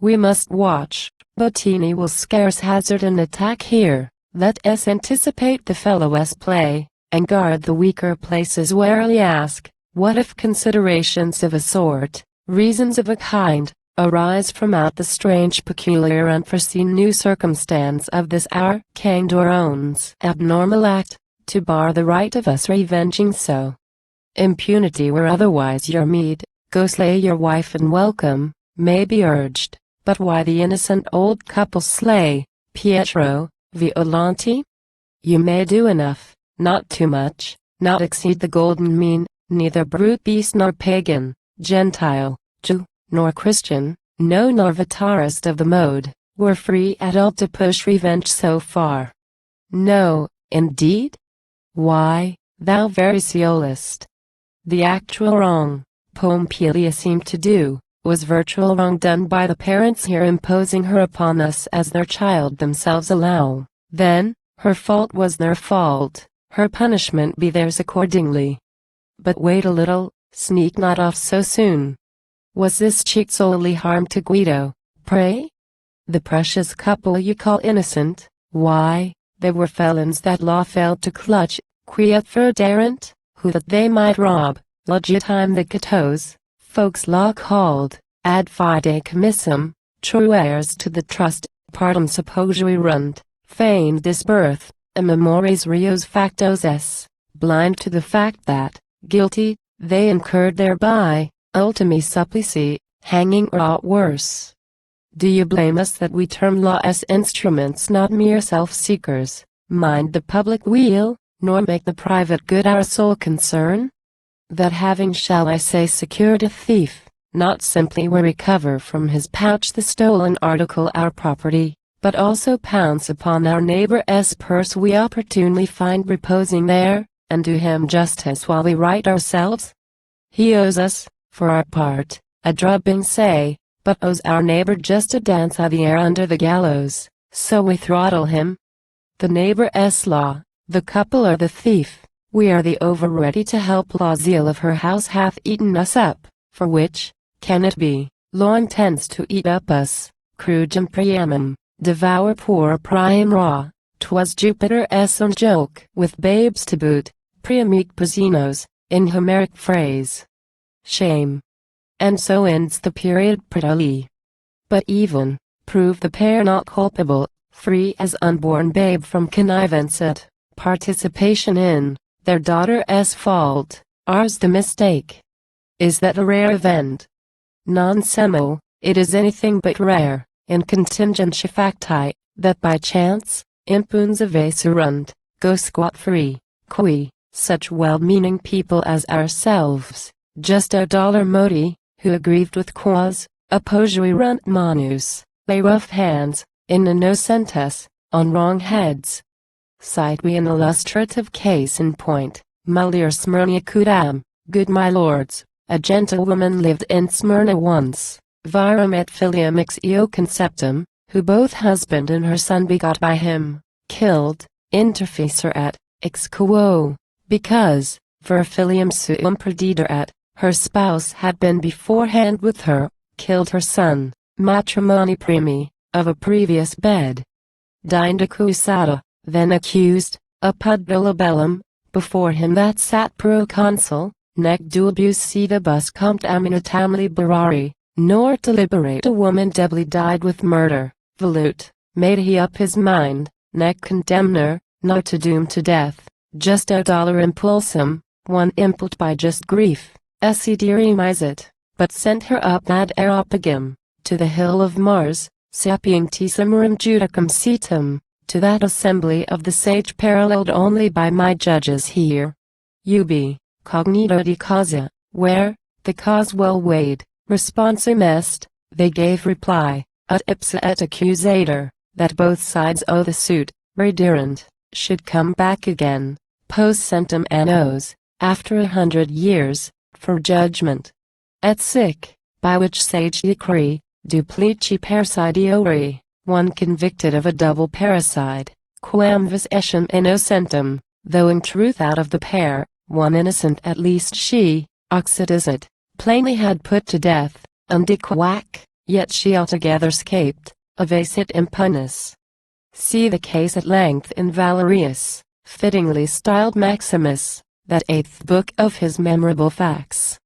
We must watch. Bottini will scarce hazard an attack here. Let us anticipate the fellow's play, and guard the weaker places. Warily ask, what if considerations of a sort, reasons of a kind, arise from out the strange, peculiar, unforeseen new circumstance of this our Archangelis abnormal act, to bar the right of us revenging so? Impunity were otherwise your meed. Go slay your wife and welcome, may be urged. But why the innocent old couple slay, Pietro, Violante? You may do enough, not too much, not exceed the golden mean, neither brute beast nor pagan, Gentile, Jew, nor Christian, no nor vitarist of the mode, were free at all to push revenge so far. No, indeed? Why, thou very seolist. The actual wrong, Pompilia seemed to do, was virtual wrong done by the parents here imposing her upon us as their child themselves allow, then, her fault was their fault, her punishment be theirs accordingly. But wait a little, sneak not off so soon. Was this cheat solely harm to Guido, pray? The precious couple you call innocent, why, they were felons that law failed to clutch, quiet furderant, who that they might rob, legitime the catos, folks law called, ad fide commissum, true heirs to the trust, partum supposuerunt, feigned disbirth, immemores reos factos s, blind to the fact that, guilty, they incurred thereby, ultimi supplici, hanging or aught worse. Do you blame us that we term law as instruments not mere self-seekers, mind the public weal, nor make the private good our sole concern? That having shall I say secured a thief, not simply we recover from his pouch the stolen article our property, but also pounce upon our neighbor's purse we opportunely find reposing there, and do him justice while we right ourselves? He owes us, for our part, a drubbing say, but owes our neighbor just a dance of the air under the gallows, so we throttle him. The neighbor's law, the couple or the thief, we are the over-ready to help law zeal of her house hath eaten us up, for which, can it be, law intends to eat up us, crugem priamum, devour poor priam raw, 'twas Jupiter's own joke with babes to boot, priamic posinos, in Homeric phrase. Shame. And so ends the period prettily. But even, prove the pair not culpable, free as unborn babe from connivance at, participation in, their daughter's fault, ours the mistake. Is that a rare event? Non semo, it is anything but rare, in contingentia facti, that by chance, impunes evaserunt, go scot-free, qui, such well-meaning people as ourselves, justo dollar modi, who aggrieved with cause, opposuerunt manus, lay rough hands, in innocentes, on wrong heads. Cite we an illustrative case in point, mulier Smyrna cudam, good my lords, a gentlewoman lived in Smyrna once, virum et filium ex eo conceptum, who both husband and her son begot by him, killed, interfecer et, ex quo, because, ver filium suum prediderat, her spouse had been beforehand with her, killed her son, matrimoni primi, of a previous bed. Dined accusata, then accused, apud billabellum, before him that sat proconsul, nec dubius sedibus compt aminatam liberari, nor deliberate a woman doubly died with murder, velut, made he up his mind, nec condemner, nor to doom to death, justo dolor impulsum, one impelled by just grief. It, but sent her up ad Areopagum, to the hill of Mars, sapientissimurum judicum situm, to that assembly of the sage paralleled only by my judges here. Ubi, cognito di causa, where, the cause well weighed, responsum est, they gave reply, ut ipsa et accusator, that both sides owe the suit, rederant, should come back again, post centum annos, after 100 years, for judgment. Et sic, by which sage decree, duplici parricidiori, one convicted of a double parricide, quam vis etiam innocentum, though in truth out of the pair, one innocent at least she, oxidizit, plainly had put to death, undiquac, yet she altogether scaped, evasit impunis. See the case at length in Valerius, fittingly styled Maximus, that 8th book of his memorable facts.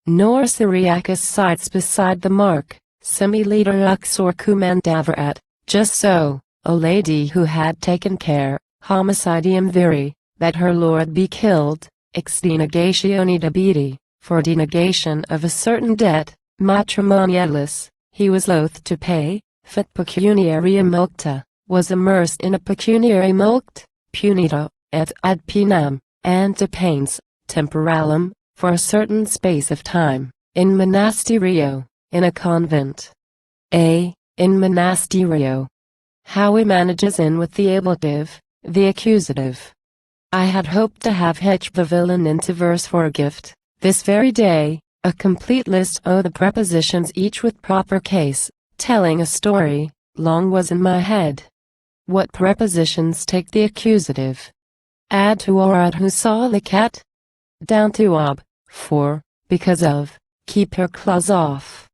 Nor Syriacus cites beside the mark, semi-liter uxor commendaverat, just so, a lady who had taken care, homicidium viri, that her lord be killed, ex denegatione debiti, for denegation of a certain debt, matrimonialis, he was loath to pay, fit pecuniaria mulcta, was immersed in a pecuniary mulct, punito, et ad penam, and to pains, temporalum, for a certain space of time, in monasterio, in a convent. In monasterio. How he manages in with the ablative, the accusative. I had hoped to have hitched the villain into verse for a gift, this very day, A complete list of the prepositions, each with proper case, telling a story, long was in my head. What prepositions take the accusative? Add to or at who saw the cat? Down to ob, for, because of, keep her claws off.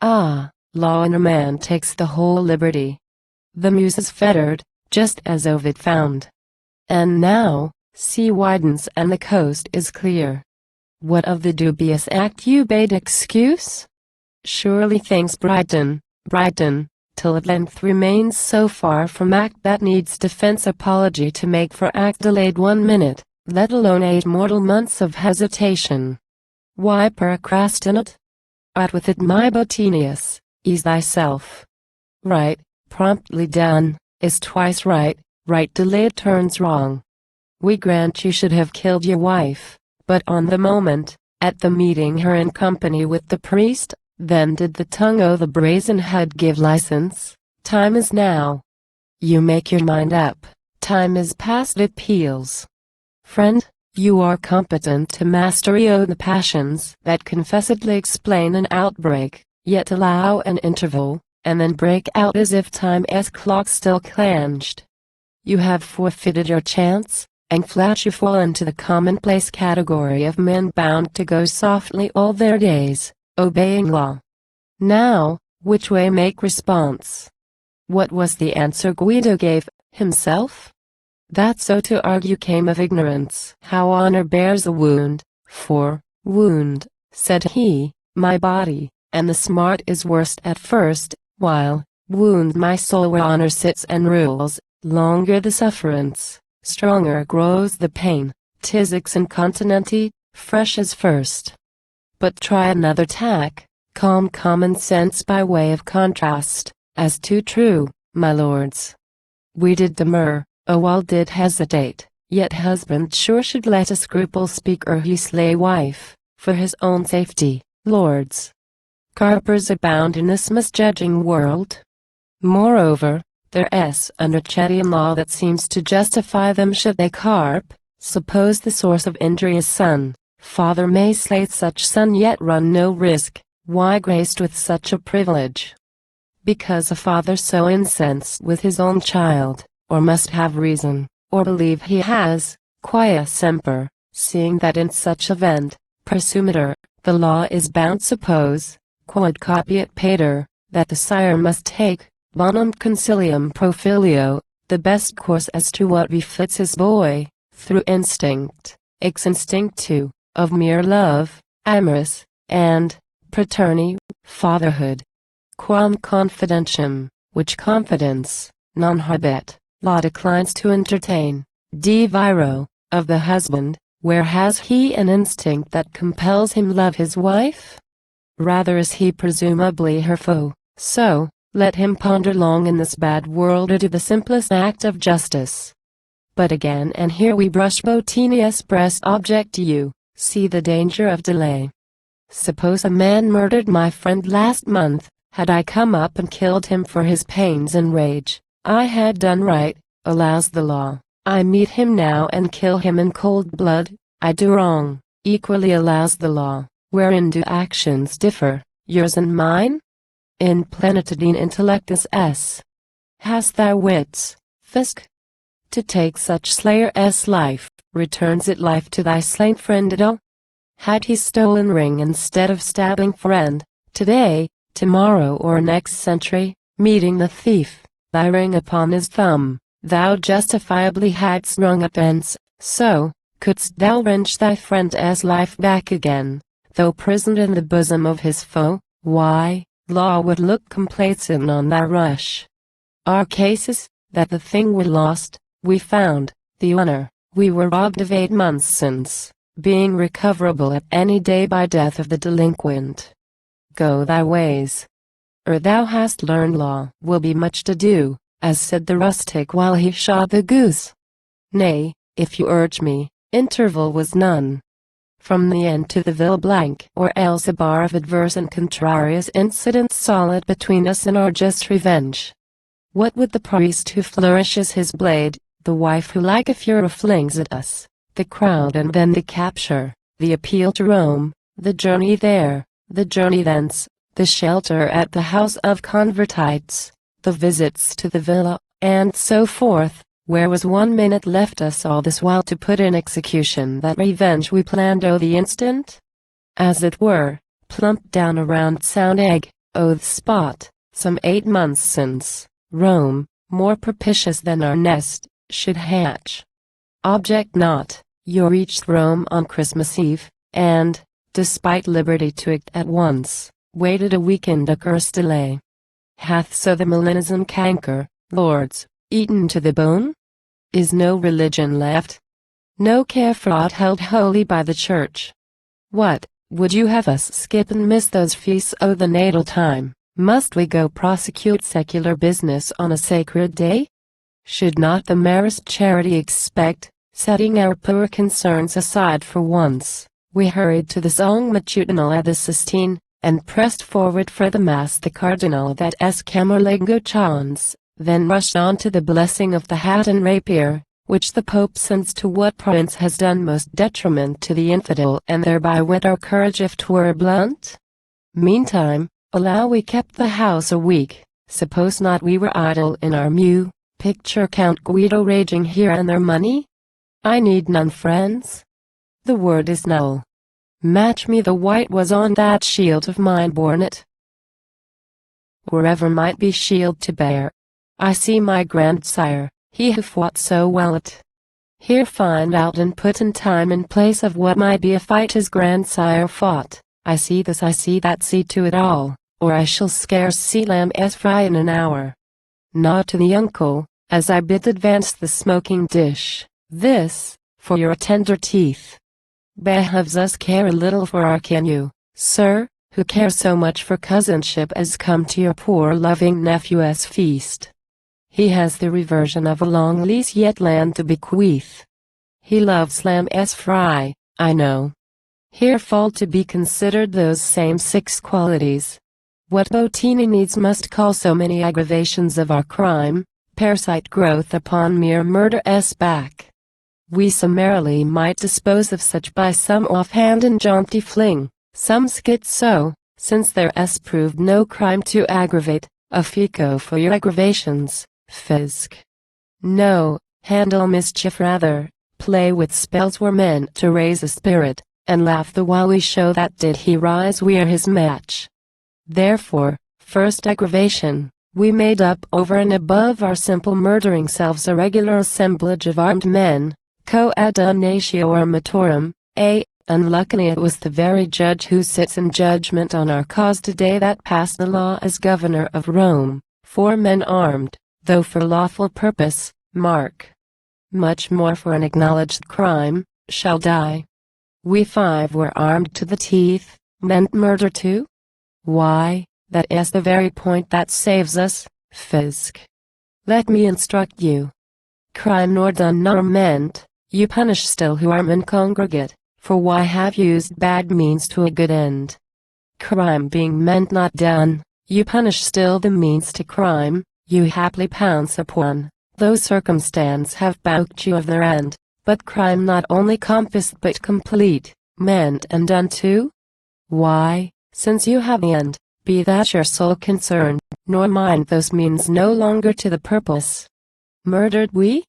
Ah, law in a man takes the whole liberty. The muse is fettered, just as Ovid found. And now, sea widens and the coast is clear. What of the dubious act you bade excuse? Surely things brighten, till at length remains so far from act that needs defense apology to make for act delayed 1 minute, let alone 8 mortal months of hesitation. Why procrastinate? Out with it, my Bottinius, ease thyself. Right, promptly done, is twice right, right delayed turns wrong. We grant you should have killed your wife, but on the moment, at the meeting her in company with the priest, then did the tongue o' the brazen head give license. Time is now. You make your mind up, time is past appeals. Friend, you are competent to mastery o' the passions that confessedly explain an outbreak, yet allow an interval, and then break out as if time's clock still clanged. You have forfeited your chance, and flat you fall into the commonplace category of men bound to go softly all their days, obeying law. Now, which way make response? What was the answer Guido gave himself? That so to argue came of ignorance. How honor bears a wound, for, wound, said he, my body, and the smart is worst at first, while, wound my soul where honor sits and rules, longer the sufferance, stronger grows the pain, 'tis ex incontinenti, fresh as first. But try another tack, calm common sense by way of contrast, as too true, my lords. We did demur, a while did hesitate, yet husband sure should let a scruple speak or he slay wife, for his own safety, lords. Carpers abound in this misjudging world. Moreover, there's an Archettian law that seems to justify them should they carp. Suppose the source of injury is son, father may slay such son yet run no risk. Why graced with such a privilege? Because a father so incensed with his own child, or must have reason, or believe he has, quia semper, seeing that in such event, presumitor, the law is bound suppose, quod capiat pater, that the sire must take, bonum consilium pro filio, the best course as to what befits his boy, through instinct, ex instinctu, of mere love, amorous, and, paterni, fatherhood. Quam confidentium, which confidence, non habet, law declines to entertain, de viro, of the husband, where has he an instinct that compels him love his wife? Rather is he presumably her foe, so, let him ponder long in this bad world or do the simplest act of justice. But again, and here we brush Bottinius' breast object to you, see the danger of delay. Suppose a man murdered my friend last month, had I come up and killed him for his pains and rage, I had done right, allows the law. I meet him now and kill him in cold blood, I do wrong, equally allows the law. Wherein do actions differ, yours and mine? In plenitudine intellectus s. Hast thou wits, Fisk? To take such slayer's life, returns it life to thy slain friend Ido? Had he stolen ring instead of stabbing friend, today, tomorrow or next century, meeting the thief, thy ring upon his thumb, thou justifiably hadst rung offence, so, couldst thou wrench thy friend's life back again, though prisoned in the bosom of his foe? Why, law would look complacent on thy rush. Our case is, that the thing we lost, we found, the honor, we were robbed of 8 months since, being recoverable at any day by death of the delinquent. Go thy ways. Ere thou hast learned law, will be much to do, as said the rustic while he shot the goose. Nay, if you urge me, interval was none. From the end to the vil blank, or else a bar of adverse and contrarious incidents solid between us and our just revenge. What would the priest who flourishes his blade, the wife who like a furor flings at us, the crowd and then the capture, the appeal to Rome, the journey there, the journey thence, the shelter at the house of convertites, the visits to the villa, and so forth, where was 1 minute left us all this while to put in execution that revenge we planned the instant? As it were, plump down a round sound egg, the spot, some 8 months since, Rome, more propitious than our nest, should hatch. Object not, you reached Rome on Christmas Eve, and, despite liberty to act at once, waited a week in curse delay. Hath so the malignant canker, lords, eaten to the bone? Is no religion left? No care for aught held holy by the church? What, would you have us skip and miss those feasts the natal time? Must we go prosecute secular business on a sacred day? Should not the merest charity expect, setting our poor concerns aside for once, we hurried to the song matutinal at the Sistine, and pressed forward for the Mass the Cardinal that Escamolengo chants, then rushed on to the blessing of the hat and rapier, which the Pope sends to what prince has done most detriment to the infidel and thereby whet our courage if 'twere blunt? Meantime, allow we kept the house a week, suppose not we were idle in our mew, picture Count Guido raging here and there money? I need none friends. The word is null. Match me the white was on that shield of mine borne it. Wherever might be shield to bear. I see my grandsire, he who fought so well it. Here find out and put in time and place of what might be a fight his grandsire fought. I see this, I see that, see to it all, or I shall scarce see lamb fry in an hour. Nod to the uncle, as I bid advance the smoking dish. This, for your tender teeth. Behoves us care a little for our can you, sir, who care so much for cousinship as come to your poor loving nephew's feast. He has the reversion of a long lease yet land to bequeath. He loves lamb fry, I know. Here fall to be considered those same 6 qualities. What Bottini needs must call so many aggravations of our crime, parasite growth upon mere murder's back. We summarily might dispose of such by some offhand and jaunty fling, some schizo, since there's proved no crime to aggravate, a fico for your aggravations, Fisk. No, handle mischief rather, play with spells were meant to raise a spirit, and laugh the while we show that did he rise we're his match. Therefore, first aggravation, we made up over and above our simple murdering selves a regular assemblage of armed men, coadunatio armatorum, unluckily it was the very judge who sits in judgment on our cause today that passed the law as governor of Rome, 4 men armed, though for lawful purpose, mark. Much more for an acknowledged crime, shall die. We 5 were armed to the teeth, meant murder too? Why, that is the very point that saves us, Fisk. Let me instruct you. Crime nor done nor meant, you punish still who are incongregate, for why have used bad means to a good end? Crime being meant not done, you punish still the means to crime, you haply pounce upon, though circumstance have baulked you of their end, but crime not only compassed but complete, meant and done too? Why, since you have the end, be that your sole concern, nor mind those means no longer to the purpose. Murdered we?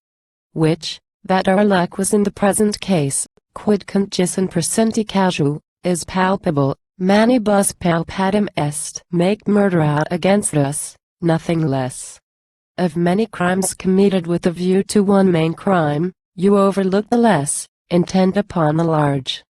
Which, that our luck was in the present case, quid contis and presenti casu, is palpable, manibus palpatum est. Make murder out against us, nothing less. Of many crimes committed with a view to one main crime, you overlook the less, intent upon the large.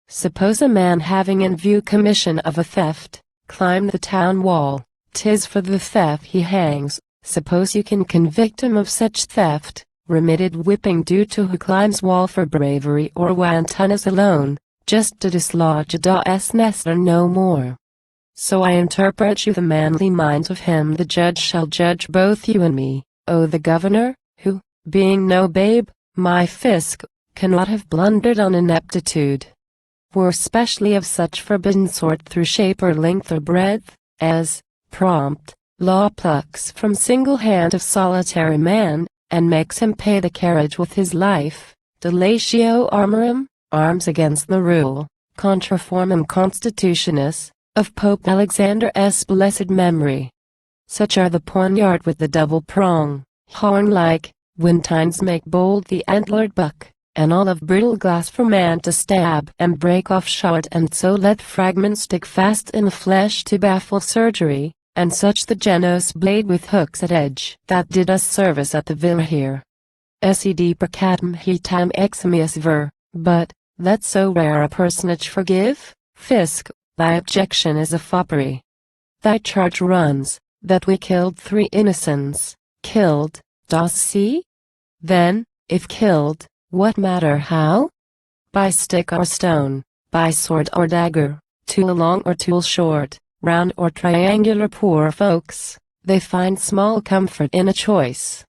Suppose a man having in view commission of a theft, climb the town wall, 'tis for the theft he hangs. Suppose you can convict him of such theft, remitted whipping due to who climbs wall for bravery or wantoness alone, just to dislodge a daw's nest or no more. So I interpret you the manly mind of him the judge shall judge both you and me, the governor, who, being no babe, my Fisk, cannot have blundered on ineptitude. Were specially of such forbidden sort through shape or length or breadth, as, prompt, law plucks from single hand of solitary man, and makes him pay the carriage with his life, delatio armorum, arms against the rule, contraformum constitutionis, of Pope Alexander's blessed memory. Such are the poniard with the double prong, horn-like, when tines make bold the antlered buck, and all of brittle glass for man to stab and break off short, and so let fragments stick fast in the flesh to baffle surgery, and such the genos blade with hooks at edge that did us service at the villa here. Sed precatum hitam eximius ver, but, let so rare a personage forgive, Fisk, thy objection is a foppery. Thy charge runs, that we killed 3 innocents. Killed, dost see? Then, if killed, what matter how? By stick or stone, by sword or dagger, tool long or tool short, round or triangular, poor folks, they find small comfort in a choice.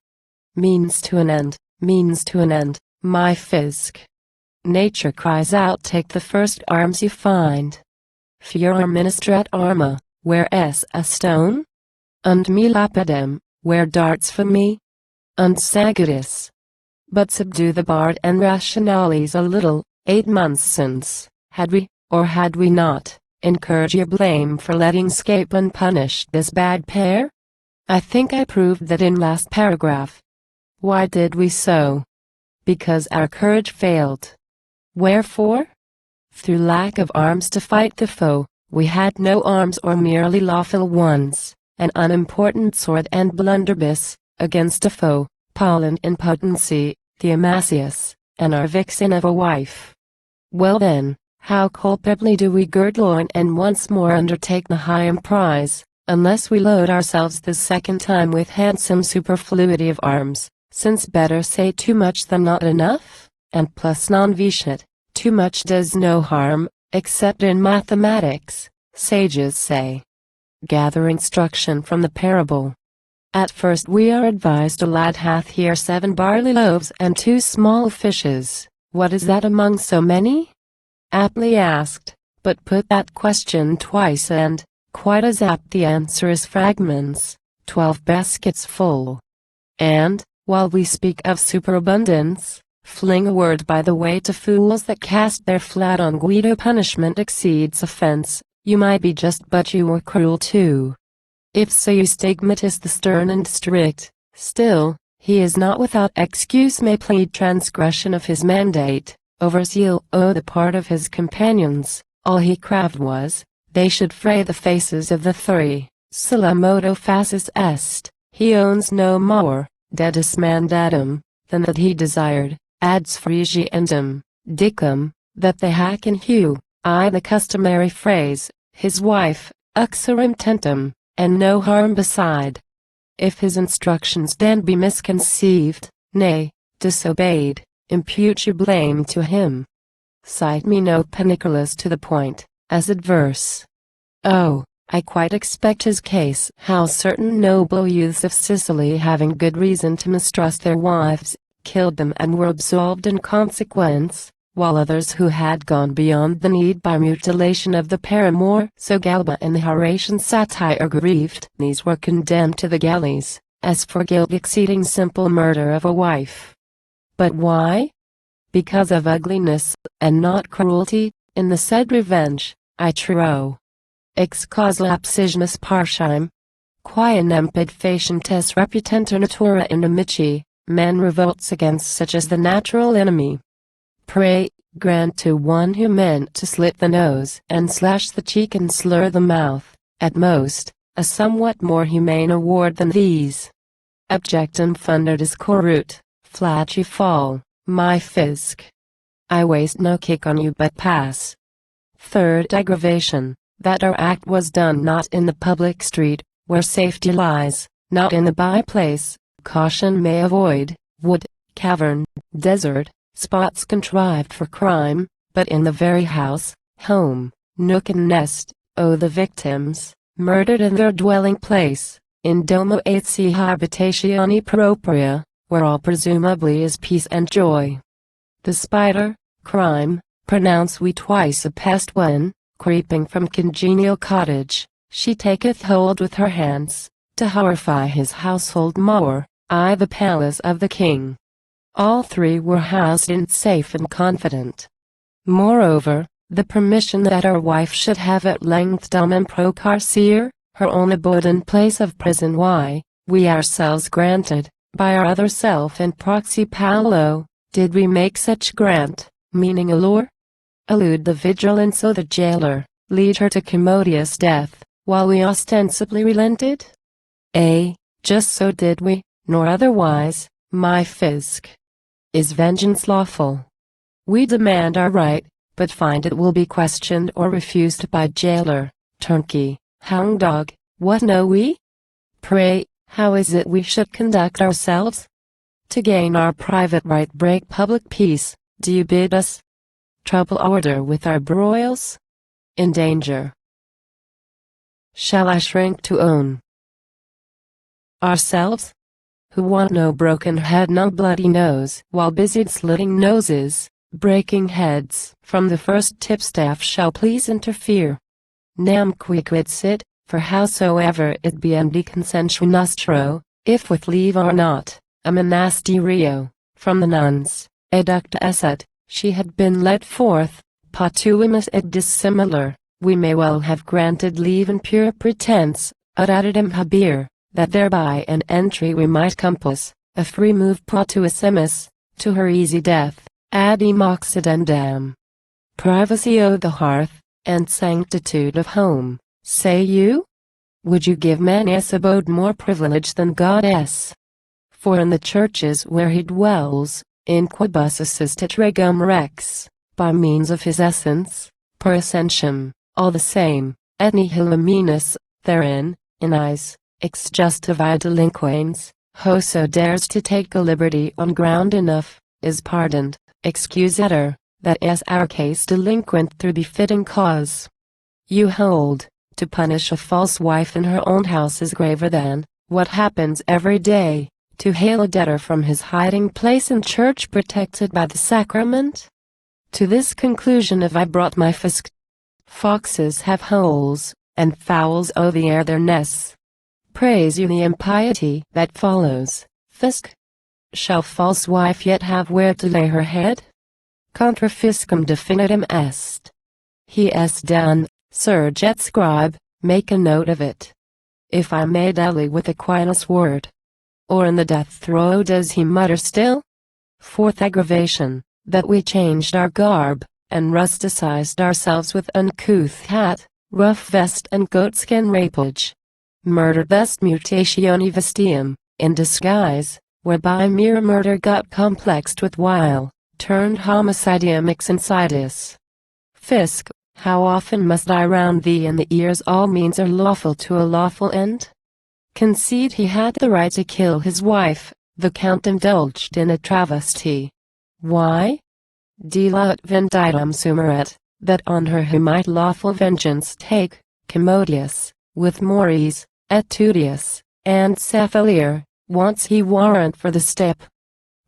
Means to an end, my Fisk. Nature cries out, take the first arms you find. Furor ministrat arma, where's a stone? Und me lapidem, where darts for me? Und sagittis. But subdue the bard and rationales a little. 8 months since, had we, or had we not, incurred your blame for letting scape unpunished this bad pair? I think I proved that in last paragraph. Why did we so? Because our courage failed. Wherefore? Through lack of arms to fight the foe. We had no arms, or merely lawful ones, an unimportant sword and blunderbuss, against a foe, Polland in potency, the Amasius, and our vixen of a wife. Well then, how culpably do we gird loin and once more undertake the high emprise, unless we load ourselves the second time with handsome superfluity of arms, since better say too much than not enough, and plus non vicet, too much does no harm, except in mathematics, sages say. Gather instruction from the parable. At first we are advised, a lad hath here 7 barley loaves and 2 small fishes. What is that among so many? Aptly asked, but put that question twice and, quite as apt the answer is fragments, 12 baskets full. And, while we speak of superabundance, fling a word by the way to fools that cast their flat on Guido. Punishment exceeds offense, you might be just, but you were cruel too. If so you stigmatize the stern and strict, still, he is not without excuse, may plead transgression of his mandate, overzeal o' the part of his companions. All he craved was, they should fray the faces of the 3, silla modo facis est. He owns no more, dedus mandatum, than that he desired, adds friegendum, dicum, that they hack and hew, the customary phrase, his wife, uxorem tentum, and no harm beside. If his instructions then be misconceived, nay, disobeyed, impute your blame to him. Cite me no Paniculus to the point, as adverse. Oh, I quite expect his case. How certain noble youths of Sicily, having good reason to mistrust their wives, killed them and were absolved in consequence, while others who had gone beyond the need by mutilation of the paramour, so Galba and the Horatian satire grieved, these were condemned to the galleys, as for guilt exceeding simple murder of a wife. But why? Because of ugliness, and not cruelty, in the said revenge, I trow. Ex causa lapsissimus partium, quia nemped facientes reputantur natura inimici, man revolts against such as the natural enemy. Pray, grant to one who meant to slit the nose and slash the cheek and slur the mouth, at most, a somewhat more humane award than these. Abjectum funderdis corrut, flat you fall, my Fisk. I waste no kick on you but pass. Third aggravation, that our act was done not in the public street, where safety lies, not in the by-place, caution may avoid, wood, cavern, desert, spots contrived for crime, but in the very house, home, nook and nest, the victims, murdered in their dwelling place, in domo et si habitatione propria, where all presumably is peace and joy. The spider, crime, pronounce we twice a pest when, creeping from congenial cottage, she taketh hold with her hands, to horrify his household more, the palace of the king. All 3 were housed in safe and confident. Moreover, the permission that our wife should have at length Dominum Procurator, her own abode and place of prison. Why, we ourselves granted, by our other self and proxy Paulo, did we make such grant, meaning allure? Elude the vigilance o' the jailer, lead her to commodious death, while we ostensibly relented? Just so did we, nor otherwise, my fisc. Is vengeance lawful? We demand our right, but find it will be questioned or refused by jailer, turnkey, hound dog. What know we? Pray, how is it we should conduct ourselves? To gain our private right break public peace, do you bid us? Trouble order with our broils? In danger. Shall I shrink to own ourselves? Who want no broken head, no bloody nose, while busied slitting noses, breaking heads, from the first tipstaff shall please interfere. Nam quid sit, for howsoever it be and consensu nostro, if with leave or not, a monasterio, from the nuns, educta esset, she had been led forth, patuimus et dissimilar, we may well have granted leave in pure pretense, ad addendum habere, that thereby an entry we might compass, a free move patuissimus, to her easy death, ad emoxidendam. Privacy o' the hearth, and sanctitude of home, say you? Would you give man s abode more privilege than goddess? For in the churches where he dwells, in quibus assistit regum rex, by means of his essence, per essentium, all the same, et nihil minus, therein, in eyes, ex justivi delinquens, whoso dares to take a liberty on ground enough, is pardoned, excusator, that is our case delinquent through befitting cause. You hold, to punish a false wife in her own house is graver than, what happens every day, to hale a debtor from his hiding place in church protected by the sacrament? To this conclusion have I brought my fisc. Foxes have holes, and fowls owe the air their nests. Praise you the impiety that follows, fisc. Shall false wife yet have where to lay her head? Contra fiscum definitum est. He est done, surge et scribe, make a note of it. If I may dally with Aquinas' word. Or in the death throe does he mutter still? Fourth aggravation, that we changed our garb, and rusticized ourselves with uncouth hat, rough vest and goatskin rapage. Murder vest mutatione vestium, in disguise, whereby mere murder got complexed with wile, turned homicidium ex insidious. Fisc, how often must I round thee in the ears all means are lawful to a lawful end? Concede he had the right to kill his wife, the Count indulged in a travesty. Why? Dela ut venditum sumeret, that on her he might lawful vengeance take, commodious, with more ease, et tudious, and cephalier, wants he warrant for the step.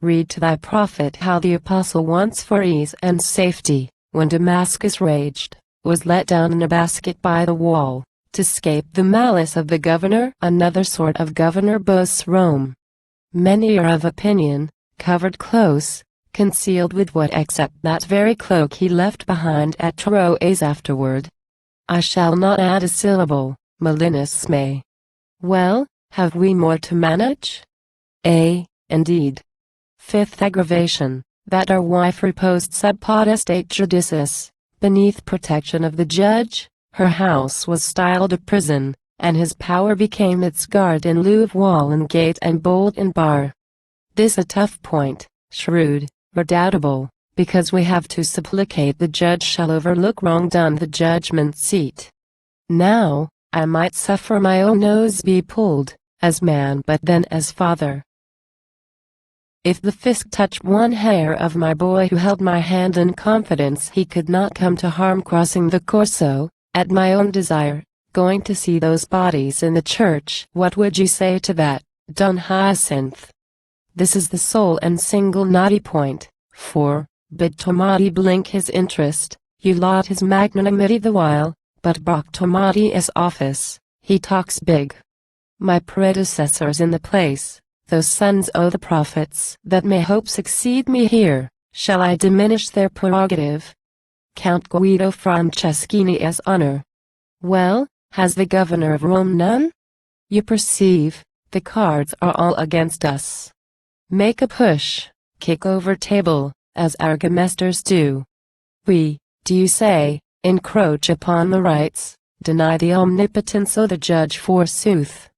Read to thy prophet how the apostle once for ease and safety, when Damascus raged, was let down in a basket by the wall, to scape the malice of the governor. Another sort of governor boasts Rome. Many are of opinion, covered close, concealed with what except that very cloak he left behind at Troas afterward. I shall not add a syllable, Malinus may. Well, have we more to manage? Indeed. Fifth aggravation, that our wife reposed sub potestate judicis, beneath protection of the judge. Her house was styled a prison, and his power became its guard in lieu of wall and gate and bolt and bar. This a tough point, shrewd, redoubtable, because we have to supplicate the judge shall overlook wrong done the judgment seat. Now, I might suffer my own nose be pulled, as man but then as father. If the fisc touched one hair of my boy who held my hand in confidence he could not come to harm crossing the Corso, at my own desire, going to see those bodies in the church. What would you say to that, Don Hyacinth? This is the sole and single knotty point, for, bid Tomati blink his interest, you laud his magnanimity the while, but brock Tomati's office, he talks big. My predecessors in the place, those sons o' the prophets that may hope succeed me here, shall I diminish their prerogative? Count Guido Franceschini as honor. Well, has the governor of Rome none? You perceive, the cards are all against us. Make a push, kick over table, as archimesters do. We, do you say, encroach upon the rights, deny the omnipotence of the judge forsooth.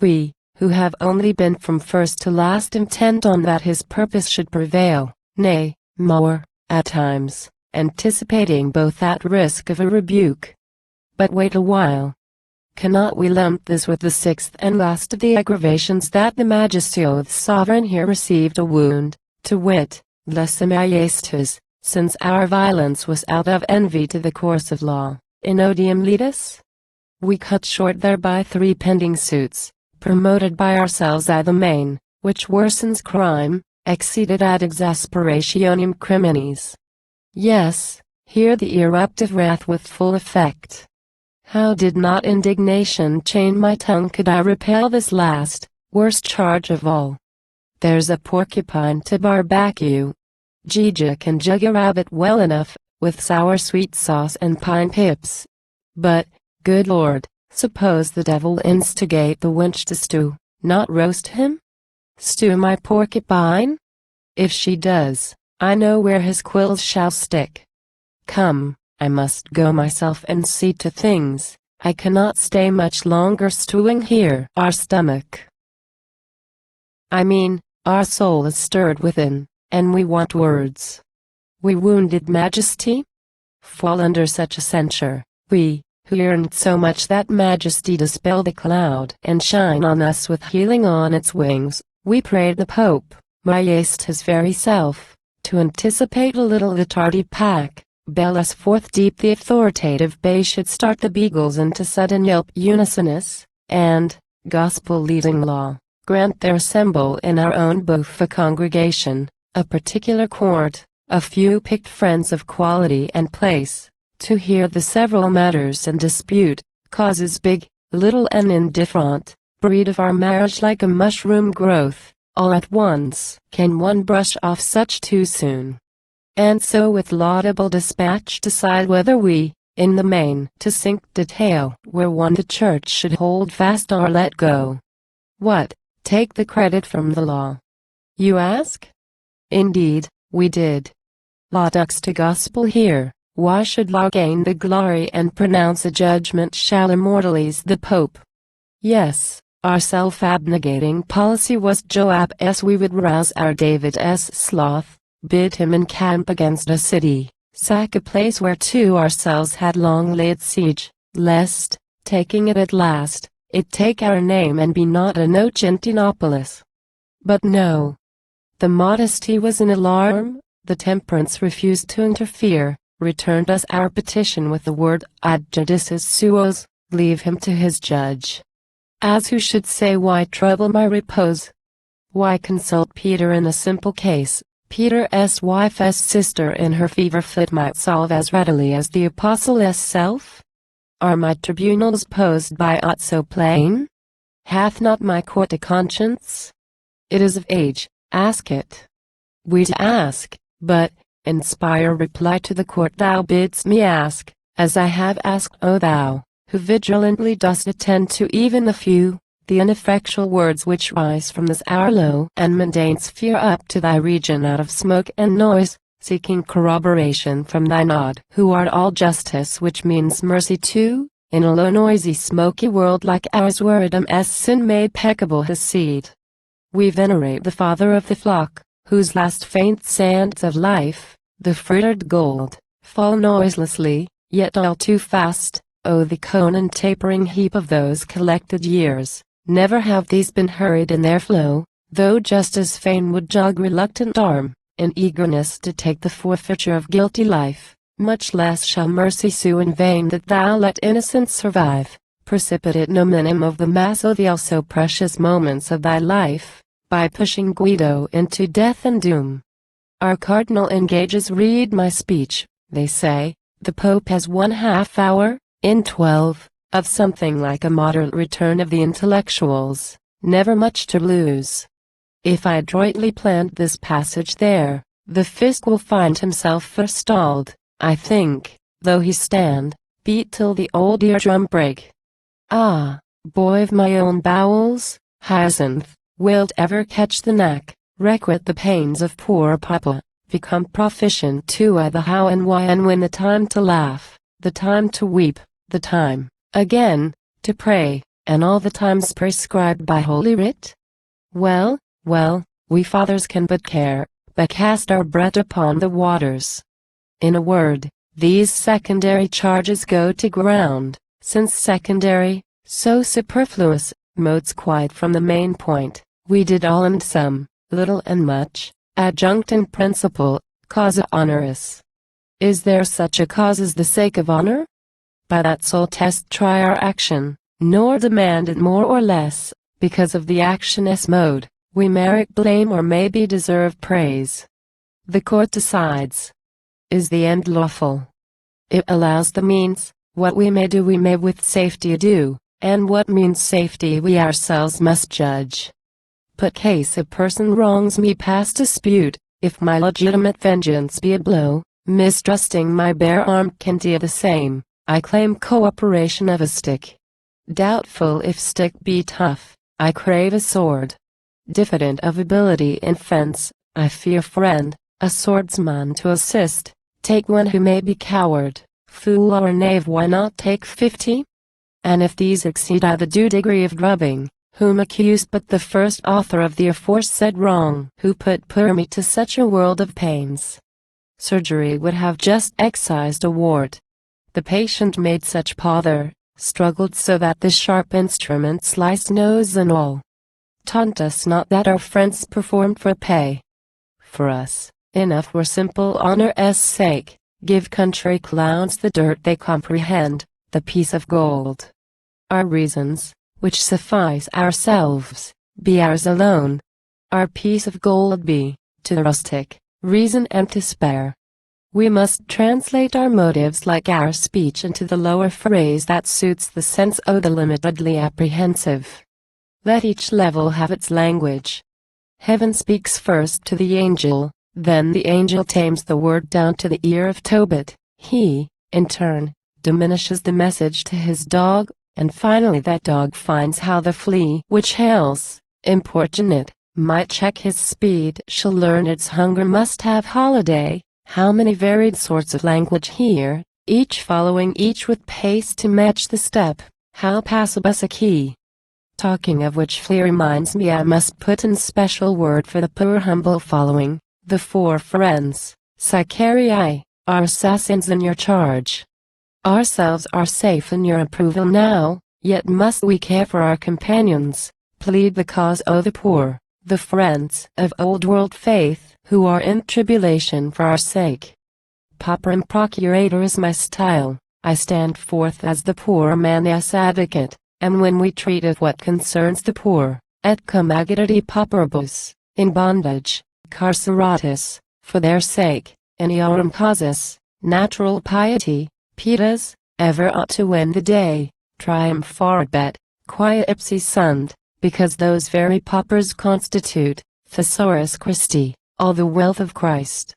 We, who have only been from first to last intent on that his purpose should prevail, nay, more, at times, anticipating both at risk of a rebuke. But wait a while. Cannot we lump this with the sixth and last of the aggravations that the majesty of the sovereign here received a wound, to wit, lesa majestas, since our violence was out of envy to the course of law, in odium leadus? We cut short thereby 3 pending suits, promoted by ourselves the main, which worsens crime, exceeded ad exasperationem criminis. Yes, here the eruptive wrath with full effect. How did not indignation chain my tongue could I repel this last, worst charge of all. There's a porcupine to barbecue. Gija can jug a rabbit well enough, with sour sweet sauce and pine pips. But, good Lord, suppose the devil instigate the wench to stew, not roast him? Stew my porcupine? If she does, I know where his quills shall stick. Come, I must go myself and see to things. I cannot stay much longer stewing here. Our stomach, I mean, our soul is stirred within, and we want words. We wounded majesty? Fall under such a censure, we, who yearned so much that majesty dispel the cloud and shine on us with healing on its wings, we prayed the Pope, Majestas very self, to anticipate a little the tardy pack. Bell us forth deep the authoritative bay should start the beagles into sudden yelp unisonous, and, gospel-leading law, grant there assemble in our own booth a congregation, a particular court, a few picked friends of quality and place, to hear the several matters in dispute, causes big, little and indifferent, breed of our marriage like a mushroom growth, all at once. Can one brush off such too soon? And so with laudable dispatch decide whether we, in the main, to sink detail, where one the church should hold fast or let go. What, take the credit from the law? You ask? Indeed, we did. Law ducks to gospel here, why should law gain the glory and pronounce a judgment shall immortalize the Pope? Yes, our self-abnegating policy was Joab's we would rouse our David's sloth, bid him encamp against a city, sack a place whereto ourselves had long laid siege, lest, taking it at last, it take our name and be not a Nocentinopolis. But no. The modesty was in alarm, the temperance refused to interfere, returned us our petition with the word ad judicis suos, leave him to his judge. As who should say, why trouble my repose? Why consult Peter in a simple case? Peter's wife's sister in her fever fit might solve as readily as the apostle's self? Are my tribunals posed by aught so plain? Hath not my court a conscience? It is of age, ask it. We to ask, but, inspire reply to the court thou bidst me ask, as I have asked, O thou, who vigilantly dost attend to even the few, the ineffectual words which rise from this our low and mundane sphere up to thy region out of smoke and noise, seeking corroboration from thy nod, who art all justice, which means mercy too, in a low noisy smoky world like ours where Adam's sin made peccable his seed. We venerate the father of the flock, whose last faint sands of life, the frittered gold, fall noiselessly, yet all too fast. Oh, the cone and tapering heap of those collected years, never have these been hurried in their flow, though just as fain would jog reluctant arm, in eagerness to take the forfeiture of guilty life, much less shall mercy sue in vain that thou let innocence survive, precipitate nominum of the mass of the also precious moments of thy life, by pushing Guido into death and doom. Our cardinal engages read my speech, they say, the Pope has 1/2 hour, in 12, of something like a moderate return of the intellectuals, never much to lose. If I adroitly plant this passage there, the Fisk will find himself forestalled, I think, though he stand, beat till the old eardrum break. Ah, boy of my own bowels, Hyacinth, wilt ever catch the knack, requite the pains of poor papa, become proficient too at the how and why, and when the time to laugh, the time to weep, the time, again, to pray, and all the times prescribed by Holy Writ? Well, we fathers can but care, but cast our bread upon the waters. In a word, these secondary charges go to ground, since secondary, so superfluous, motes quite from the main point, we did all and some, little and much, adjunct in principle, causa honoris. Is there such a cause as the sake of honor? By that sole test try our action, nor demand it more or less, because of the action's mode, we merit blame or maybe deserve praise. The court decides. Is the end lawful? It allows the means, what we may do we may with safety do, and what means safety we ourselves must judge. Put case a person wrongs me past dispute, if my legitimate vengeance be a blow, mistrusting my bare arm can do the same, I claim cooperation of a stick. Doubtful if stick be tough, I crave a sword. Diffident of ability in fence, I fear friend, a swordsman to assist, take one who may be coward, fool or knave, why not take 50? And if these exceed the due degree of drubbing, whom accused but the first author of the aforesaid wrong, who put me to such a world of pains. Surgery would have just excised a wart. The patient made such pother, struggled so that the sharp instrument sliced nose and all. Taunt us not that our friends performed for pay. For us, enough were simple honor's sake, give country clowns the dirt they comprehend, the piece of gold. Our reasons, which suffice ourselves, be ours alone. Our piece of gold be, to the rustic, reason and to spare. We must translate our motives like our speech into the lower phrase that suits the sense of the limitedly apprehensive. Let each level have its language. Heaven speaks first to the angel, then the angel tames the word down to the ear of Tobit, he, in turn, diminishes the message to his dog, and finally that dog finds how the flea which hails, importunate, might check his speed, shall learn its hunger must have holiday. How many varied sorts of language here, each following each with pace to match the step, how passabus a key. Talking of which flea reminds me I must put in special word for the poor humble following, the 4 friends, Sicarii, our assassins in your charge. Ourselves are safe in your approval now, yet must we care for our companions, plead the cause of the poor, the friends of old world faith, who are in tribulation for our sake. Pauperum Procurator is my style, I stand forth as the poor man's advocate, and when we treat of what concerns the poor, et cum agitati pauperibus, in bondage, carceratus, for their sake, in eorum casus, natural piety, pietas, ever ought to win the day, triumpharebit, quia ipsi sunt, because those very paupers constitute, thesaurus Christi, all the wealth of Christ.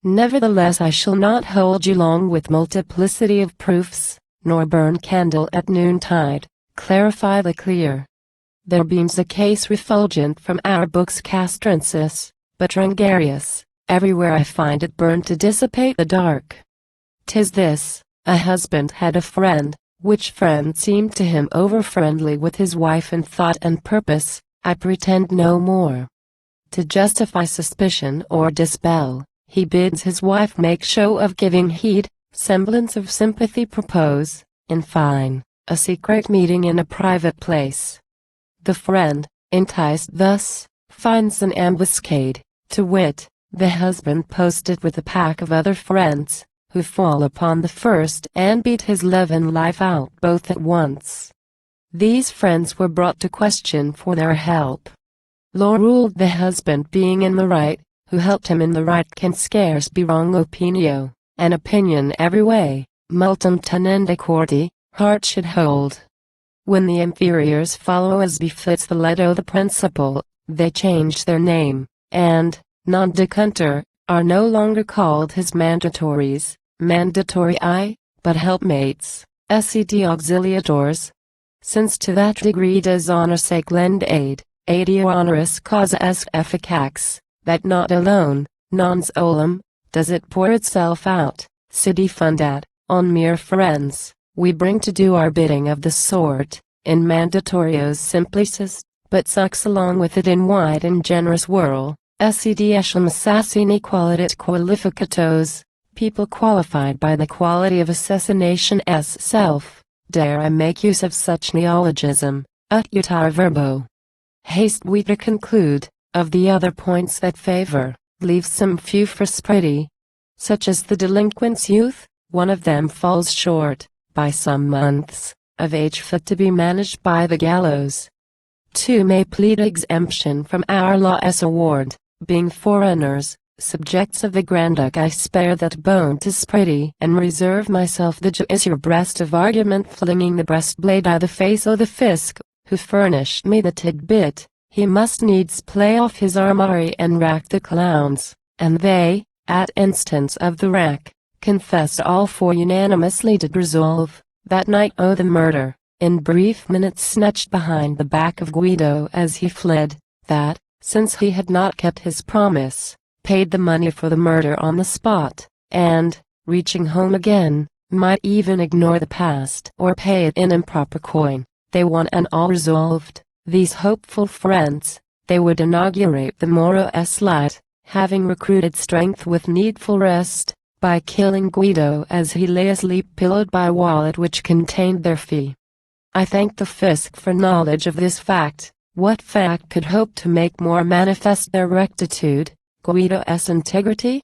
Nevertheless I shall not hold you long with multiplicity of proofs, nor burn candle at noontide, clarify the clear. There beams a case refulgent from our book's castrensis, but Rungarius, everywhere I find it burned to dissipate the dark. 'Tis this, a husband had a friend, which friend seemed to him over-friendly with his wife in thought and purpose, I pretend no more. To justify suspicion or dispel, he bids his wife make show of giving heed, semblance of sympathy propose, in fine, a secret meeting in a private place. The friend, enticed thus, finds an ambuscade, to wit, the husband posted with a pack of other friends, who fall upon the first and beat his love and life out both at once. These friends were brought to question for their help. Law ruled the husband being in the right, who helped him in the right can scarce be wrong opinio, an opinion every way, multum tenende cordi, heart should hold. When the inferiors follow as befits the leto the principal, they change their name, and, non decunter, are no longer called his mandatories, mandatory but helpmates, sed auxiliators. Since to that degree does honor sake lend aid, adio honoris causa est efficax, that not alone, non solum, does it pour itself out, sidi fundat, on mere friends, we bring to do our bidding of the sort, in mandatorios simplicis, but sucks along with it in wide and generous whirl, sed etiam assassini qualitat qualificatos, people qualified by the quality of assassination s self. Dare I make use of such neologism, ut utare verbo. Haste we to conclude, of the other points that favor, leave some few for sprity. Such as the delinquent's youth, one of them falls short, by some months, of age fit to be managed by the gallows. 2 may plead exemption from our law's award, being foreigners, subjects of the Grand Duke. I spare that bone to sprity, and reserve myself the is your breast of argument, flinging the breastblade I the face o' the fisc, who furnished me the tidbit. He must needs play off his armory and rack the clowns, and they, at instance of the rack, confessed all four unanimously did resolve, that night o' the murder, in brief minutes snatched behind the back of Guido as he fled, that, since he had not kept his promise, paid the money for the murder on the spot, and, reaching home again, might even ignore the past or pay it in improper coin. They one and all resolved, these hopeful friends, they would inaugurate the Moro's light, having recruited strength with needful rest, by killing Guido as he lay asleep pillowed by a wallet which contained their fee. I thanked the fisc for knowledge of this fact. What fact could hope to make more manifest their rectitude, Guido's integrity?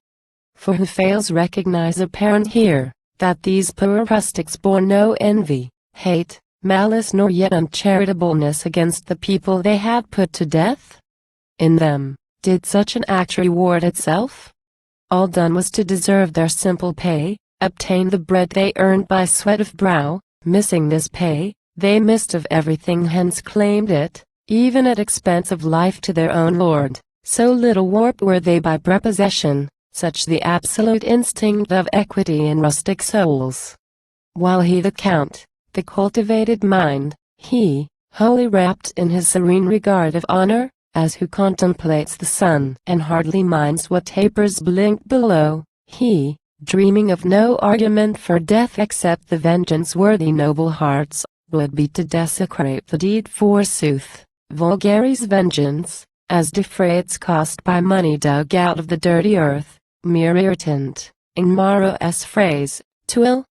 For who fails recognize apparent here, that these poor rustics bore no envy, hate, malice nor yet uncharitableness against the people they had put to death? In them, did such an act reward itself? All done was to deserve their simple pay, obtain the bread they earned by sweat of brow. Missing this pay, they missed of everything, hence claimed it, even at expense of life, to their own lord. So little warped were they by prepossession, such the absolute instinct of equity in rustic souls. While he the count, the cultivated mind, he, wholly wrapped in his serene regard of honor, as who contemplates the sun and hardly minds what tapers blink below, he, dreaming of no argument for death except the vengeance-worthy noble hearts, would be to desecrate the deed forsooth, vulgaris vengeance, as defray its cost by money dug out of the dirty earth, mere irritant, in Maro's phrase, twill.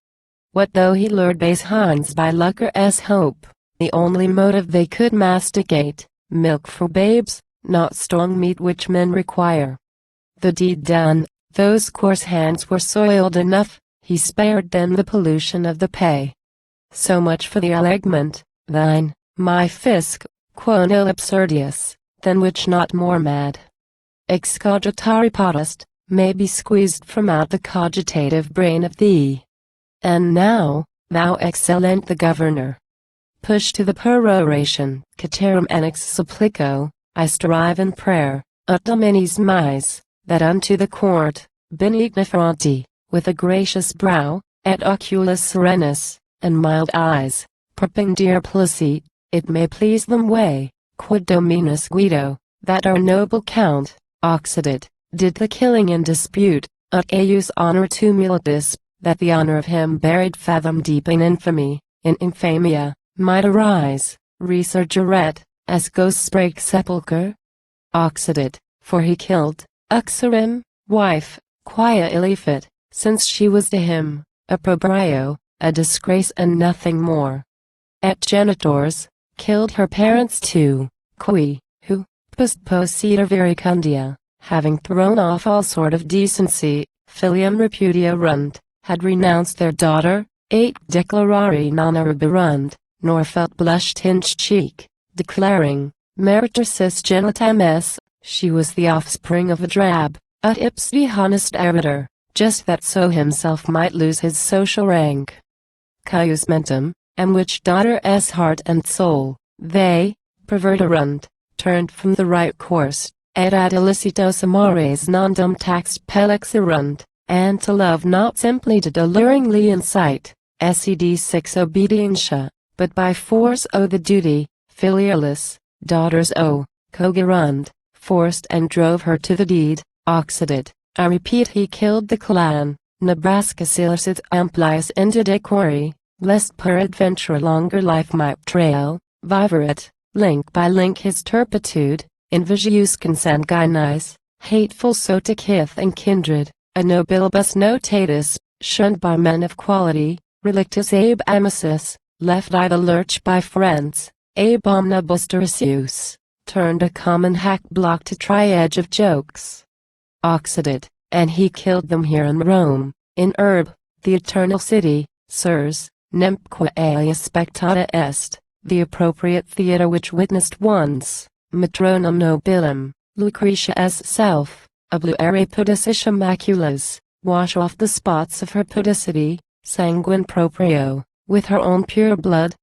What though he lured base hinds by lucre's hope, the only motive they could masticate, milk for babes, not strong meat which men require. The deed done, those coarse hands were soiled enough, he spared them the pollution of the pay. So much for the allegment, thine, my fisc, quo nil absurdius, than which not more mad. Excogitari potest, may be squeezed from out the cogitative brain of thee. And now, thou excellent the governor, push to the peroration, caterum annex supplico, I strive in prayer, ut dominis mais, that unto the court, benigniferanti, with a gracious brow, et oculis serenus, and mild eyes, perpendicular placet, it may please them way, quod Dominus Guido, that our noble count, occidit, did the killing in dispute, ut eius honor tumulatis, that the honor of him buried fathom deep in infamy, in infamia, might arise, resurgeret, as ghosts break sepulchre? Occidit, for he killed, uxorim, wife, quia illifit, since she was to him, opprobrio, a disgrace and nothing more. Et genitors, killed her parents too, qui, who, post posita vericundia, having thrown off all sort of decency, filium repudia runt, had renounced their daughter, 8 declarari non aruberunt, nor felt blush-tinged cheek, declaring, Meritor cisgenitam s, she was the offspring of a drab, ut ipsi honest arbiter, just that so himself might lose his social rank. Caius mentem, and which daughter's heart and soul, they, perverterunt, turned from the right course, et ad illicitos amores non dum tax pelexirunt, and to love not simply did alluringly incite, sed 6 obedientia, but by force o the duty, filialis, daughters o, cogerund, forced and drove her to the deed, occidit, I repeat he killed the clan, Nebraska silicit amplius indidequori, lest peradventure a longer life might trail, viverit, link by link his turpitude, invigius consanguinis, hateful so to kith and kindred, a nobilibus notatus, shunned by men of quality, relictus ab amicis, left I the lurch by friends, ab omnibus derisius, turned a common hack block to tri-edge of jokes. Occidit, and he killed them here in Rome, in Urb, the eternal city, sirs, nempque ea spectata est, the appropriate theatre which witnessed once, matronum nobilum, Lucretia's self, obluere pudicitia maculas, wash off the spots of her pudicity, sanguine proprio, with her own pure blood.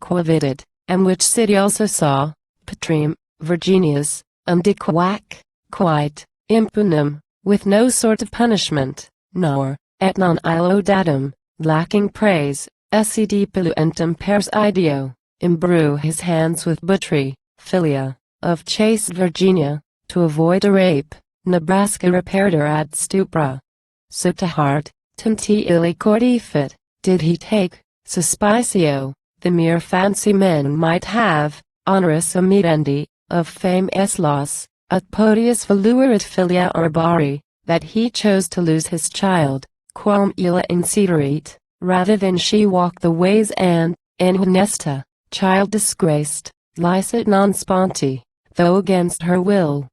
Quavidit, and which city also saw, Patrem, Virginia's, undiquac, quite, impunum, with no sort of punishment, nor, et non illodatum, lacking praise, sed piluentum pers ideo, imbrue his hands with butchery, filia, of chaste Virginia, to avoid a rape, Nebraska reparator ad stupra. So to heart, tanti illi cordifit, did he take, suspicio, the mere fancy men might have, honoris omidendi, of fame es loss, at podius voluerit filia arbari, that he chose to lose his child, quam illa insiderit, rather than she walk the ways and, in honesta, child disgraced, licet non sponti, though against her will.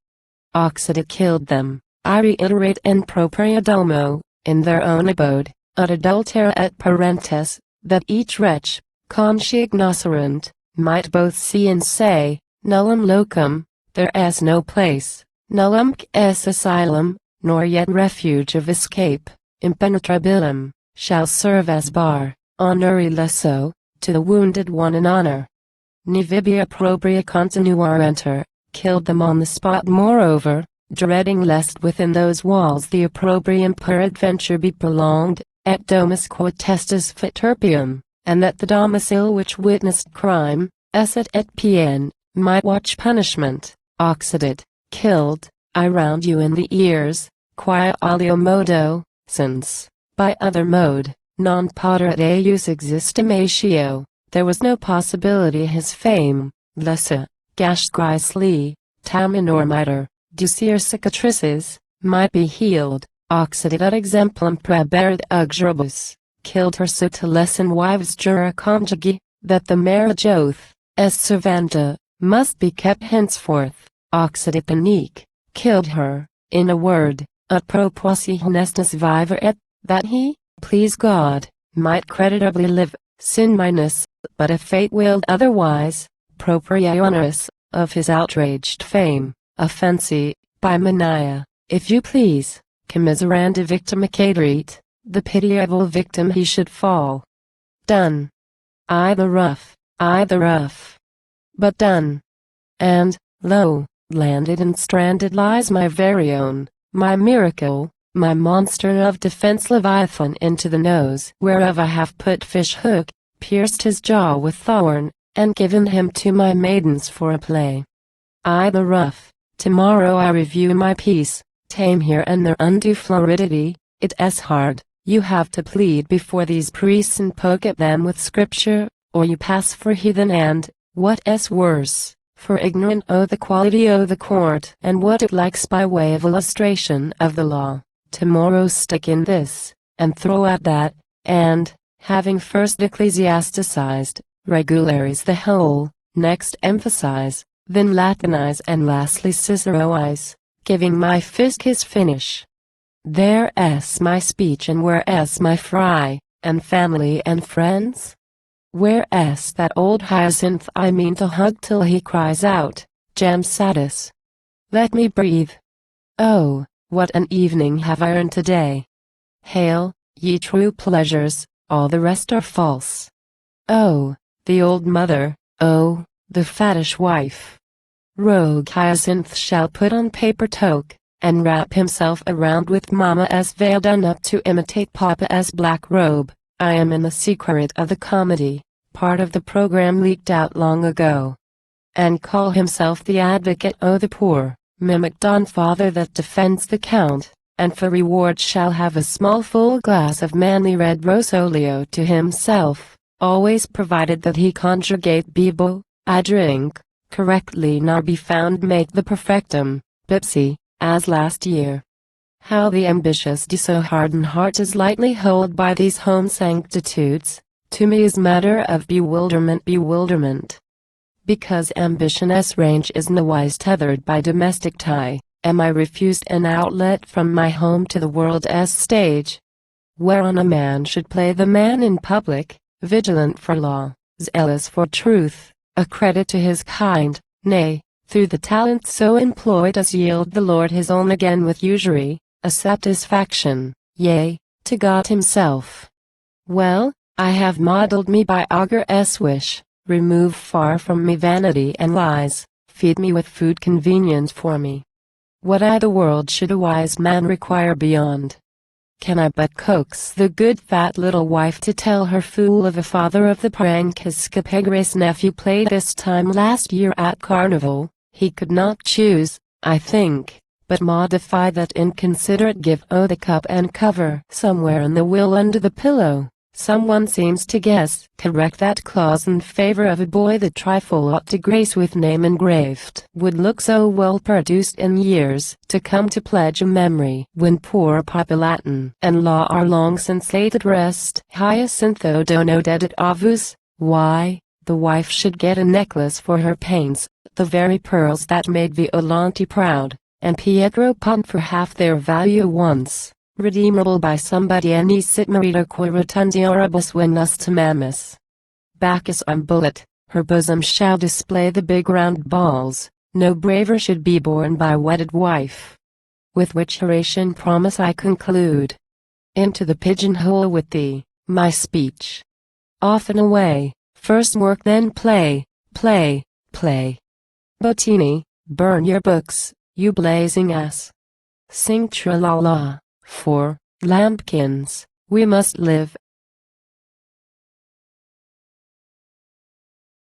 Occidit killed them, I reiterate in propria domo, in their own abode, ad adultera et parentes, that each wretch, consciignoscerent, might both see and say, nullum locum, there is no place, nullum es asylum, nor yet refuge of escape, impenetrabilum, shall serve as bar, honori lesso, to the wounded one in honor. Nivibia propria continuarenter, killed them on the spot moreover, dreading lest within those walls the opprobrium peradventure be prolonged, et domus quod testis viterpium, and that the domicile which witnessed crime, esset et pien, might watch punishment. Occidit, killed, I round you in the ears, quia alio modo, since, by other mode, non poterat eius existimatio, there was no possibility his fame, lessa, gashgrisli, taminor ducere cicatrices, might be healed. Occidit ad exemplum praeberit uxoribus, killed her so to lessen wives jura conjugi, that the marriage oath, as servanda, must be kept henceforth. Occidit panique, killed her, in a word, at proposi honestus vivere, that he, please God, might creditably live, sin minus, but if fate willed otherwise, propria honoris, of his outraged fame, offensi, by mania, if you please, commiseranda victima caderit, the pitiable victim he should fall. Done. I the rough, but done. And, lo, landed and stranded lies my very own, my miracle, my monster of defense Leviathan into the nose whereof I have put fish hook, pierced his jaw with thorn, and given him to my maidens for a play. I the rough, tomorrow I review my piece, tame here and there undue floridity, it is hard, you have to plead before these priests and poke at them with scripture, or you pass for heathen and, what is worse, for ignorant o the quality o the court and what it likes by way of illustration of the law. Tomorrow stick in this, and throw out that, and, having first ecclesiasticized, regularize the whole, next emphasize, then Latinize and lastly Ciceroize, giving my fist his finish. There is my speech and where is my fry, and family and friends? Where is that old hyacinth I mean to hug till he cries out, Jam satis? Let me breathe. Oh, what an evening have I earned today. Hail, ye true pleasures, all the rest are false. Oh, the old mother, oh, the fattish wife. Rogue Hyacinth shall put on paper toque, and wrap himself around with Mama's veil done up to imitate Papa's black robe. I am in the secret of the comedy, part of the program leaked out long ago. And call himself the advocate o' the poor, mimic Don Father that defends the Count, and for reward shall have a small full glass of manly red rosolio to himself, always provided that he conjugate bibo, I drink, correctly nor be found make the perfectum, bipsy, as last year. How the ambitious do so harden heart is lightly hold by these home sanctitudes, to me is matter of bewilderment. Because ambition's range is nowise tethered by domestic tie, am I refused an outlet from my home to the world's stage, whereon a man should play the man in public, vigilant for law, zealous for truth, a credit to his kind, nay, through the talents so employed as yield the Lord his own again with usury, a satisfaction, yea, to God himself. Well, I have modeled me by Augur's wish, remove far from me vanity and lies, feed me with food convenient for me. What I the world should a wise man require beyond? Can I but coax the good fat little wife to tell her fool of a father of the prank his scapegrace nephew played this time last year at Carnival, he could not choose, I think, but modify that inconsiderate give o' the cup and cover somewhere in the will under the pillow. Someone seems to guess correct that clause in favor of a boy the trifle ought to grace with name engraved would look so well produced in years to come to pledge a memory when poor Papa Latin and law are long since laid at rest. Hyacinthus dono dedit avus, why, the wife should get a necklace for her pains, the very pearls that made Violante proud, and Pietro pumped for half their value once, redeemable by somebody any sit marita quae rotundioribus venus tamamus. Bacchus on bullet, her bosom shall display the big round balls, no braver should be born by wedded wife. With which Horatian promise I conclude. Into the pigeonhole with thee, my speech. Off and away, first work then play, play, play. Bottini, burn your books, you blazing ass. Sing tra-la-la, for, lambkins, we must live,